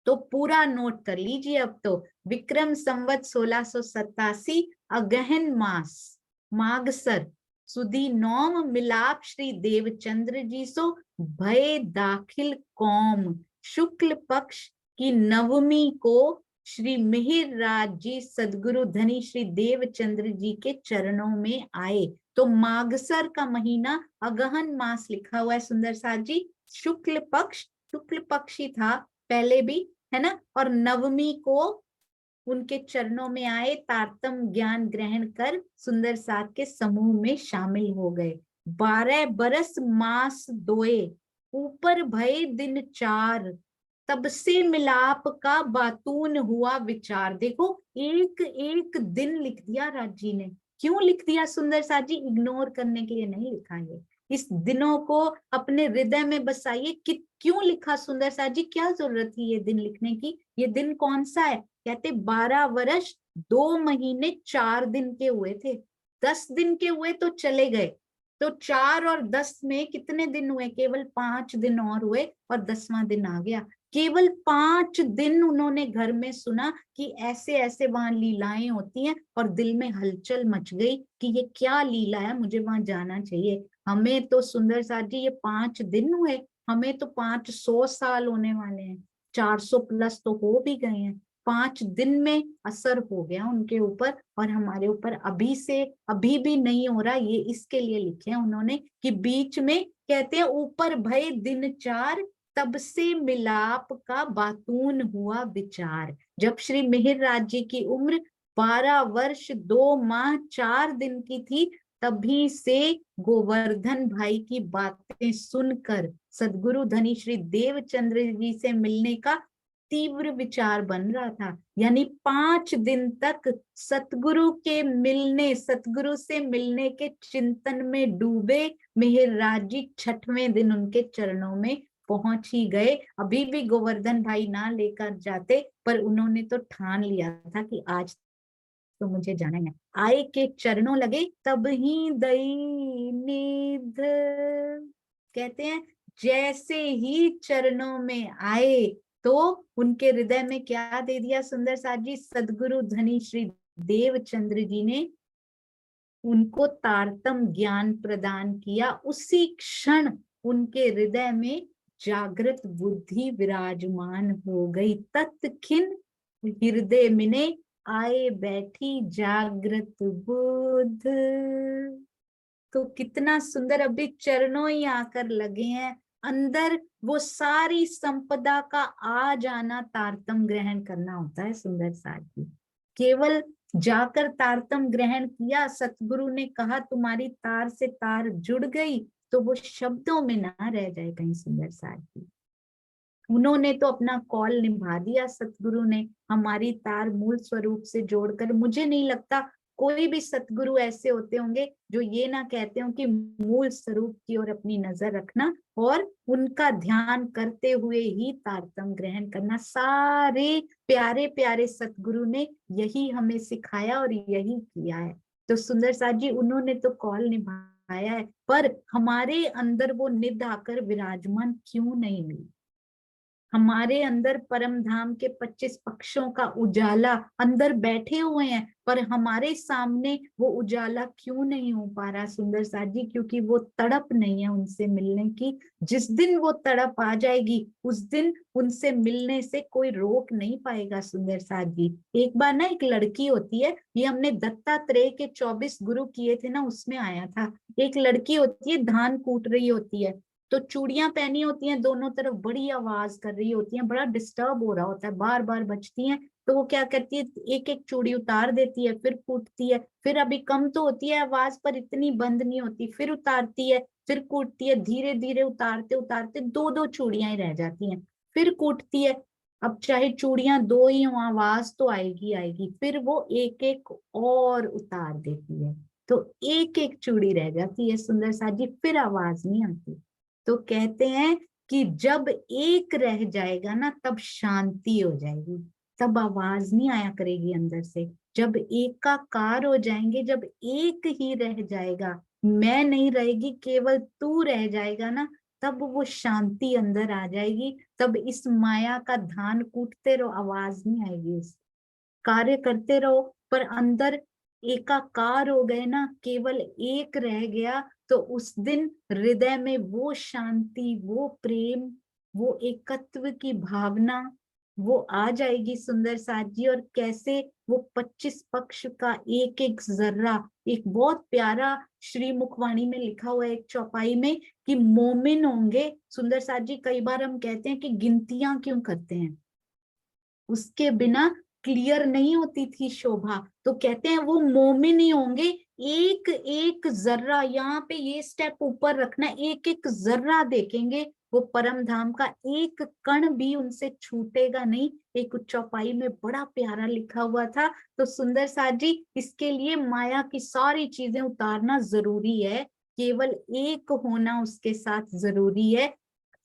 तो पूरा नोट कर लीजिए अब तो। विक्रम संवत 1687 अगहन मास, मागसर सुधी नौम मिलाप श्री देवचंद्र जी सो भय दाखिल कौम। शुक्ल पक्ष की नवमी को श्री मिहिर राज जी सदगुरु धनी श्री देवचंद्र जी के चरणों में आए। तो मागसर का महीना अगहन मास लिखा हुआ है सुंदर साथ जी। शुक्ल पक्ष ही था पहले भी, है ना। और नवमी को उनके चरणों में आए, तारतम ज्ञान ग्रहण कर सुंदर साथ के समूह में शामिल हो गए। 12 बरस मास दोए, ऊपर भय दिन 4, तब से मिलाप का बातून हुआ विचार। देखो एक एक दिन लिख दिया राज जी ने। क्यों लिख दिया सुंदर साथ जी? इग्नोर करने के लिए नहीं लिखा है। इस दिनों को अपने हृदय में बसाइए कि क्यों लिखा सुंदर साथ जी, क्या जरूरत थी ये दिन लिखने की। ये दिन कौन सा है? कहते 12 वर्ष 2 महीने 4 दिन के हुए थे। 10 दिन के हुए तो चले गए, तो 4 और 10 में कितने दिन हुए? केवल 5 दिन और हुए और 10वां दिन आ गया। केवल 5 दिन उन्होंने घर में सुना कि ऐसे ऐसे वहां लीलाएं होती हैं, और दिल में हलचल मच गई कि ये क्या लीला है, मुझे वहां जाना चाहिए। हमें तो सुंदर साथ जी ये 5 दिन हुए, हमें तो 500 साल होने वाले हैं, 400 प्लस तो हो भी गए हैं। 5 दिन में असर हो गया उनके ऊपर, और हमारे ऊपर अभी भी नहीं हो रहा। ये इसके लिए लिखे हैं उन्होंने कि बीच में कहते हैं ऊपर भय दिन 4, तब से मिलाप का बातून हुआ विचार। जब श्री मिहिर राज जी की उम्र 12 वर्ष 2 माह 4 दिन की थी, तभी से गोवर्धन भाई की बातें सुनकर सदगुरु धनी श्री देवचंद्र जी से मिलने का तीव्र विचार बन रहा था। यानी 5 दिन तक सतगुरु से मिलने के चिंतन में डूबे मिहिर राज जी 6वें दिन उनके चरणों में पहुंच ही गए। अभी भी गोवर्धन भाई ना लेकर जाते, पर उन्होंने तो ठान लिया था कि आज तो मुझे जाना है। आए के चरणों लगे तब ही दई निध, कहते हैं जैसे ही चरणों में आए तो उनके हृदय में क्या दे दिया सुंदर साथ जी? सदगुरु धनी श्री देवचंद्र जी ने उनको तारतम ज्ञान प्रदान किया। उसी क्षण उनके हृदय में जागृत बुद्धि विराजमान हो गई। तत्खिन हृदय में आए बैठी जागृत बुद्ध। तो कितना सुंदर, अभी चरणों ही आकर लगे हैं। अंदर वो सारी संपदा का आ जाना, तारतम ग्रहण करना होता है सुंदर साथ जी। केवल जाकर तारतम ग्रहण किया, सतगुरु ने कहा तुम्हारी तार से तार जुड़ गई, तो वो शब्दों में ना रह जाए कहीं सुंदर साथ जी। उन्होंने तो अपना कॉल निभा दिया, सतगुरु ने हमारी तार मूल स्वरूप से जोड़कर। मुझे नहीं लगता कोई भी सतगुरु ऐसे होते होंगे जो ये ना कहते हो कि मूल स्वरूप की ओर अपनी नजर रखना और उनका ध्यान करते हुए ही तारतम ग्रहण करना। सारे प्यारे प्यारे सतगुरु ने यही हमें सिखाया और यही किया है। तो सुंदर साथ जी उन्होंने तो कॉल निभाया है, पर हमारे अंदर वो निध आकर विराजमान क्यों नहीं हुई? हमारे अंदर परम धाम के 25 पक्षों का उजाला अंदर बैठे हुए हैं, पर हमारे सामने वो उजाला क्यों नहीं हो पा रहा सुंदर साथ जी? क्योंकि वो तड़प नहीं है उनसे मिलने की। जिस दिन वो तड़प आ जाएगी, उस दिन उनसे मिलने से कोई रोक नहीं पाएगा सुंदर साथ जी। एक बार ना एक लड़की होती है, ये हमने दत्तात्रेय के 24 गुरु किए थे ना, उसमें आया था। एक लड़की होती है, धान कूट रही होती है, तो चूड़ियां पहनी होती हैं दोनों तरफ, बड़ी आवाज कर रही होती हैं, बड़ा डिस्टर्ब हो रहा होता है, बार बार बजती हैं। तो वो क्या करती है, एक एक चूड़ी उतार देती है, फिर कूटती है, फिर अभी कम तो होती है आवाज पर इतनी बंद नहीं होती, फिर उतारती है, फिर कूटती है, धीरे धीरे उतारते उतारते 2-2 चूड़ियां ही रह जाती हैं, फिर कूटती है। अब चाहे चूड़ियां 2 ही हो, आवाज तो आएगी आएगी, फिर वो एक एक और उतार देती है, तो एक एक चूड़ी रह जाती है सुंदर साथ जी, फिर आवाज नहीं आती। तो कहते हैं कि जब एक रह जाएगा ना, तब शांति हो जाएगी, तब आवाज नहीं आया करेगी अंदर से। जब एकाकार हो जाएंगे, जब एक ही रह जाएगा, मैं नहीं रहेगी, केवल तू रह जाएगा ना, तब वो शांति अंदर आ जाएगी। तब इस माया का धान कूटते रहो, आवाज नहीं आएगी, कार्य करते रहो, पर अंदर एकाकार हो गए ना, केवल एक रह गया, तो उस दिन हृदय में वो शांति, वो प्रेम, वो एकत्व की भावना वो आ जाएगी सुंदर साथ जी। और कैसे वो 25 पक्ष का एक एक जर्रा, एक बहुत प्यारा श्री मुखवाणी में लिखा हुआ है एक चौपाई में कि मोमिन होंगे सुंदर साथ जी। कई बार हम कहते हैं कि गिनतियां क्यों करते हैं, उसके बिना क्लियर नहीं होती थी शोभा, तो कहते हैं वो मोमिन ही होंगे। एक एक जर्रा, यहाँ पे ये स्टेप ऊपर रखना, एक एक जर्रा देखेंगे, वो परम धाम का एक कण भी उनसे छूटेगा नहीं। एक चौपाई में बड़ा प्यारा लिखा हुआ था। तो सुंदर साथ जी, इसके लिए माया की सारी चीजें उतारना जरूरी है, केवल एक होना उसके साथ जरूरी है।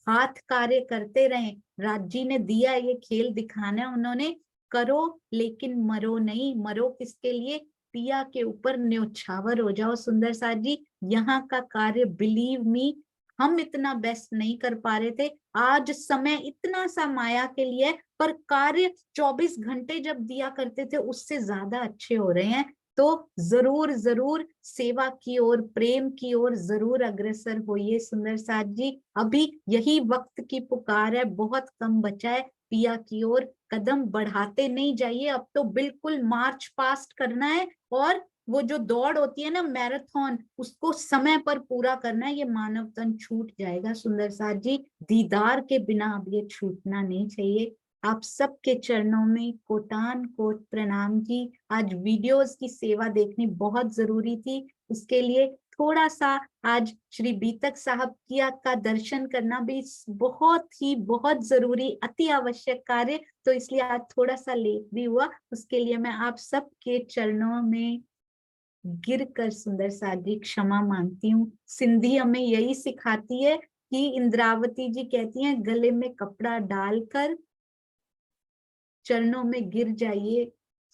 हाथ कार्य करते रहें, राज जी ने दिया ये खेल दिखाना, उन्होंने करो लेकिन मरो नहीं। मरो किसके लिए? पिया के ऊपर न्योछावर हो जाओ सुंदर साथ जी। यहाँ का कार्य बिलीव मी, हम इतना बेस्ट नहीं कर पा रहे थे, आज समय इतना सा माया के लिए, पर कार्य 24 घंटे जब दिया करते थे उससे ज्यादा अच्छे हो रहे हैं। तो जरूर जरूर सेवा की ओर, प्रेम की ओर जरूर अग्रसर होइए सुंदर साथ जी। अभी यही वक्त की पुकार है, बहुत कम बचा है, पिया की ओर कदम बढ़ाते नहीं जाइए। अब तो बिल्कुल मार्च पास्ट करना है, और वो जो दौड़ होती है ना मैराथन, उसको समय पर पूरा करना है। ये मानव तन छूट जाएगा सुंदर साथ जी, दीदार के बिना अब ये छूटना नहीं चाहिए। आप सबके चरणों में कोटान कोट प्रणाम जी। आज वीडियोस की सेवा देखनी बहुत जरूरी थी, उसके लिए थोड़ा सा आज श्री बीतक साहब किया का दर्शन करना भी बहुत जरूरी, अति आवश्यक कार्य, तो इसलिए आज थोड़ा सा लेट भी हुआ। उसके लिए मैं आप सबके चरणों में गिर कर सुंदर साथ जी क्षमा मांगती हूँ। सिंधी हमें यही सिखाती है कि इंद्रावती जी कहती हैं, गले में कपड़ा डालकर चरणों में गिर जाइए,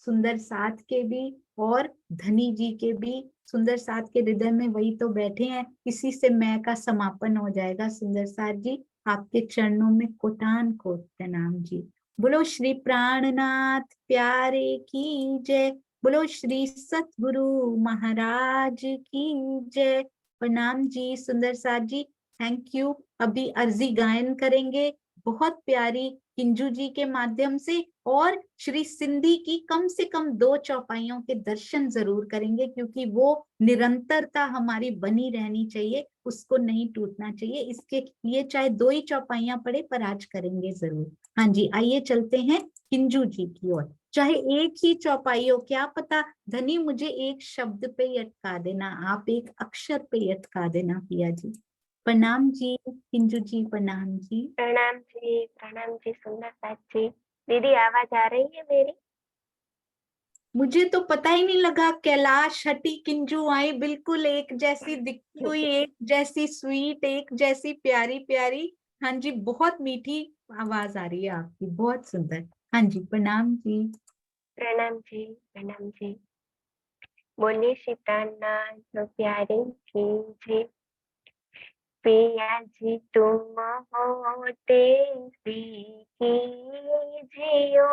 सुंदर साथ के भी और धनी जी के भी। सुंदर साथ के हृदय में वही तो बैठे हैं, इसी से मैं का समापन हो जाएगा। सुंदर साथ जी, आपके चरणों में कोटान कोट प्रणाम जी। बोलो श्री प्राणनाथ प्यारे की जय, बोलो श्री सतगुरु महाराज की जय। प्रणाम जी सुंदर साथ जी, थैंक यू। अभी अर्जी गायन करेंगे बहुत प्यारी किंजू जी के माध्यम से, और श्री सिंधी की कम से कम 2 चौपाइयों के दर्शन जरूर करेंगे, क्योंकि वो निरंतरता हमारी बनी रहनी चाहिए, उसको नहीं टूटना चाहिए। इसके लिए चाहे 2 ही चौपाइयां पड़े, पर आज करेंगे जरूर। हाँ जी, आइए चलते हैं किंजू जी की ओर। चाहे एक ही चौपाई हो, क्या पता धनी मुझे एक शब्द पे ही अटका देना, आप एक अक्षर पे ही अटका देना पिया जी। प्रणाम जी किंजू जी, प्रणाम जी। प्रणाम जी सुंदर साथ जी। दीदी आवाज आ रही है मेरी? मुझे तो पता ही नहीं लगा, कैलाश हटी किंजू आई, बिल्कुल एक जैसी दिखती हुई, एक जैसी स्वीट, एक जैसी प्यारी प्यारी। हाँ जी, बहुत मीठी आवाज आ रही है आपकी, बहुत सुंदर। हाँ जी, प्रणाम जी। प्रणाम जी। बोलिए श्री प्राणनाथ प्यारे की जी। पिया जी तुम होते की जियो,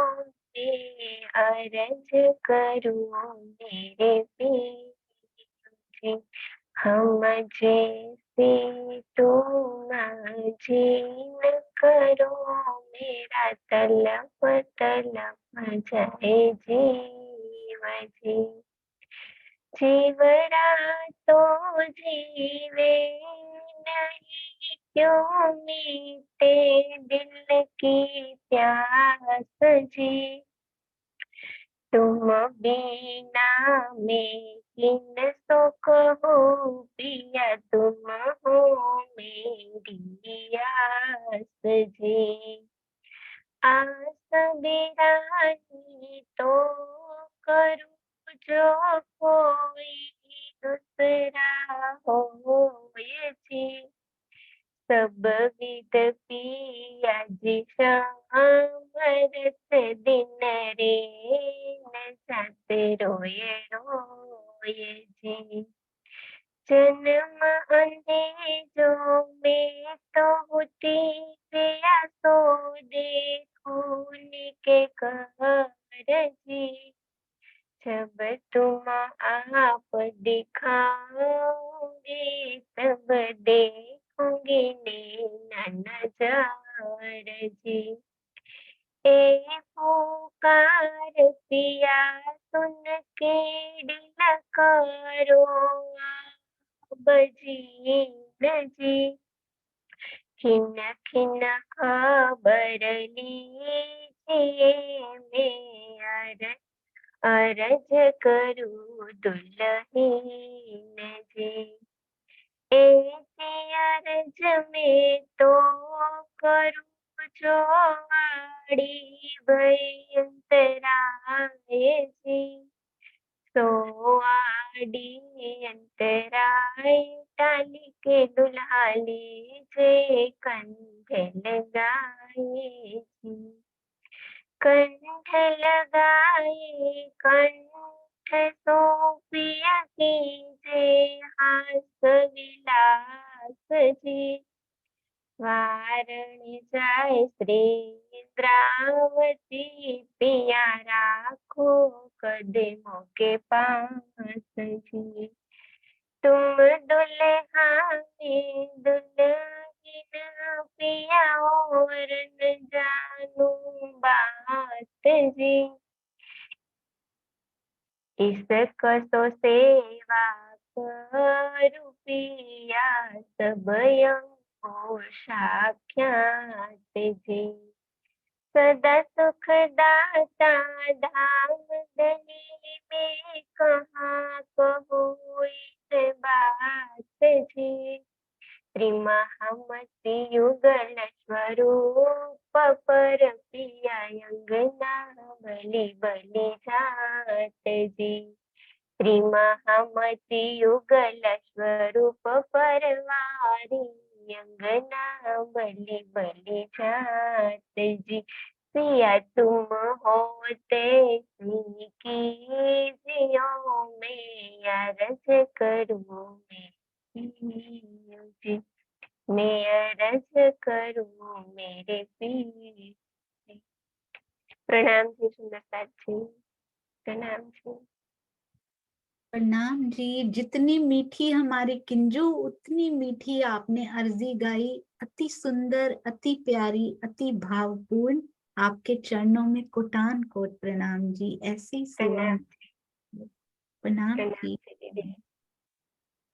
अर्ज करूं मेरे पी, हम जैसे तुम जीन करो, मेरा तलप तलप जाए जीव जी। जीवरा तो जीवे नहीं, क्यों मीटे दिल की प्यास जी। तुम बिना में किन सुख हो पिया, तुम हो मेरी आस जी। आस बिरानी तो करूं जो कोई दूसरा हो जी। सब विद पिया जी रस दिन रे, न जात रोए रोए जी। जन्म अंधेजो में तो होती पिया, तो देखून के कर जी। जब तुम आप दिखाओगे तब देखूंगी नैना नजार जी। ए पुकार पिया सुन के दिल करो बजीन जी। खिन खिन खबर लीजिए मैं अरज करूँ दुल्हीन जी। ऐसी अरज में तो करूँ जो आड़ी भई अंतराय जी। सो आड़ी अंतराय टाली के दुल्हा लीजे कंधे लगाए जी। कंठ लगाए कंठ सोपिया कीजे हास विलास जी। वारण जाय श्री इंद्रावती पिया राखो कदमों के पास जी। तुम दुल्हा में दुल्हन पिया और न जानू बात जी। इस कसो सेवा करू पिया सब यंगो साख्यात जी। सदा सुख दाता धाम धनी में कहाँ कहूँ इस बात जी। श्री महामति युगल स्वरूप पर पिया अंगना बलि बलि जात जी। श्री महामति युगल स्वरूप परवारी अंगना बलि बलि जात जी। पिया तुम होते श्री की जियो में अरज करूँ जी। मैं अरज करूँ मेरे पीर। प्रणाम जी सुंदरता जी, प्रणाम जी। प्रणाम जी। जितनी मीठी हमारी किंजू उतनी मीठी आपने अर्जी गाई। अति सुंदर, अति प्यारी, अति भावपूर्ण। आपके चरणों में कोटान कोट प्रणाम जी। ऐसी सेवा। प्रणाम जी।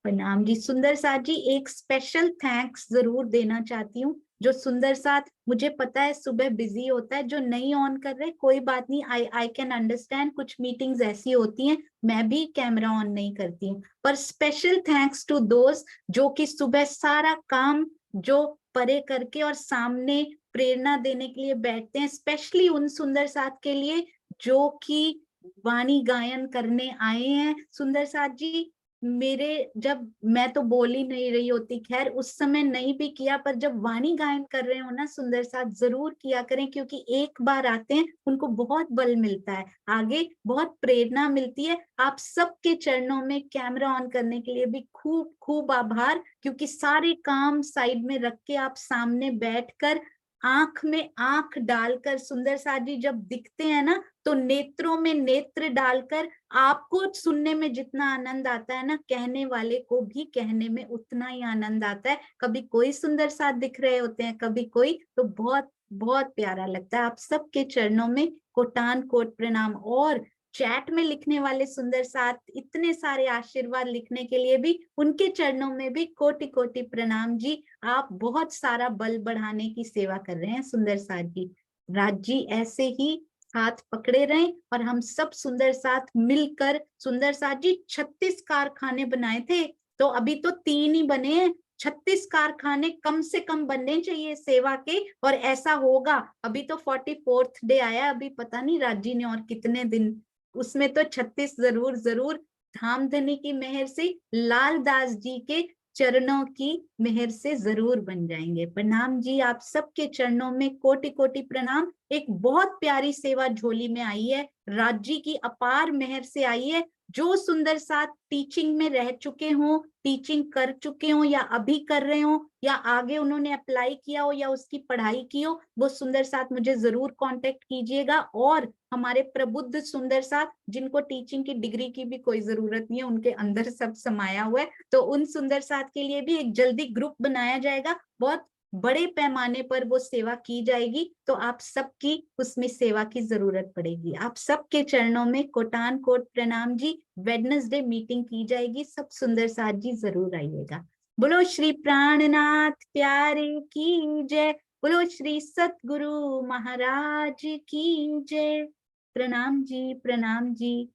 प्रणाम जी। सुंदर साथ जी, एक स्पेशल थैंक्स जरूर देना चाहती हूँ। जो सुंदर साथ, मुझे पता है सुबह बिजी होता है, जो नहीं ऑन कर रहे कोई बात नहीं, आई कैन अंडरस्टैंड। कुछ मीटिंग्स ऐसी होती हैं, मैं भी कैमरा ऑन नहीं करती हूँ। पर स्पेशल थैंक्स टू दोस्त जो कि सुबह सारा काम जो परे करके और सामने प्रेरणा देने के लिए बैठते हैं। स्पेशली उन सुंदर साथ के लिए जो कि वाणी गायन करने आए हैं। सुंदर साथ जी, मेरे जब मैं तो बोल ही नहीं रही होती, खैर उस समय नहीं भी किया, पर जब वाणी गायन कर रहे हो ना सुंदर साथ, जरूर किया करें, क्योंकि एक बार आते हैं उनको बहुत बल मिलता है, आगे बहुत प्रेरणा मिलती है। आप सबके चरणों में कैमरा ऑन करने के लिए भी खूब खूब आभार, क्योंकि सारे काम साइड में रख के आप सामने बैठकर आंख में आंख डालकर सुंदर साथ जी जब दिखते हैं ना, तो नेत्रों में नेत्र डालकर आपको सुनने में जितना आनंद आता है ना, कहने वाले को भी कहने में उतना ही आनंद आता है। कभी कोई सुंदर साथ दिख रहे होते हैं, कभी कोई, तो बहुत बहुत प्यारा लगता है। आप सबके चरणों में कोटान कोट प्रणाम। और चैट में लिखने वाले सुंदर साथ, इतने सारे आशीर्वाद लिखने के लिए भी उनके चरणों में भी कोटि कोटि प्रणाम जी। आप बहुत सारा बल बढ़ाने की सेवा कर रहे हैं सुंदर साथ जी। राज जी ऐसे ही हाथ पकड़े रहें और हम सब सुंदर साथ मिलकर, सुंदर साथ जी 36 कारखाने बनाए थे, तो अभी तो 3 ही बने हैं। 36 कारखाने कम से कम बनने चाहिए सेवा के, और ऐसा होगा। अभी तो 44th डे आया, अभी पता नहीं राज जी ने और कितने दिन, उसमें तो 36 जरूर जरूर धामधनी की मेहर से, लाल दास जी के चरणों की मेहर से जरूर बन जाएंगे। प्रणाम जी, आप सबके चरणों में कोटि कोटि प्रणाम। एक बहुत प्यारी सेवा झोली में आई है, राज जी की अपार मेहर से आई है। जो सुंदर साथ टीचिंग में रह चुके हों, टीचिंग कर चुके हों या अभी कर रहे हो या आगे उन्होंने अप्लाई किया हो या उसकी पढ़ाई की हो, वो सुंदर साथ मुझे जरूर कांटेक्ट कीजिएगा। और हमारे प्रबुद्ध सुंदर साथ जिनको टीचिंग की डिग्री की भी कोई जरूरत नहीं है, उनके अंदर सब समाया हुआ है, तो उन सुंदर साथ के लिए भी एक जल्दी ग्रुप बनाया जाएगा। बहुत बड़े पैमाने पर वो सेवा की जाएगी, तो आप सबकी उसमें सेवा की जरूरत पड़ेगी। आप सबके चरणों में कोटान कोट प्रणाम जी। वेडनेसडे मीटिंग की जाएगी, सब सुंदर साथ जी जरूर आइएगा। बोलो श्री प्राणनाथ प्यारे की जय, बोलो श्री सतगुरु महाराज की जय। प्रणाम जी, प्रणाम जी।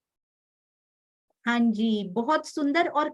हाँ जी, बहुत सुंदर। और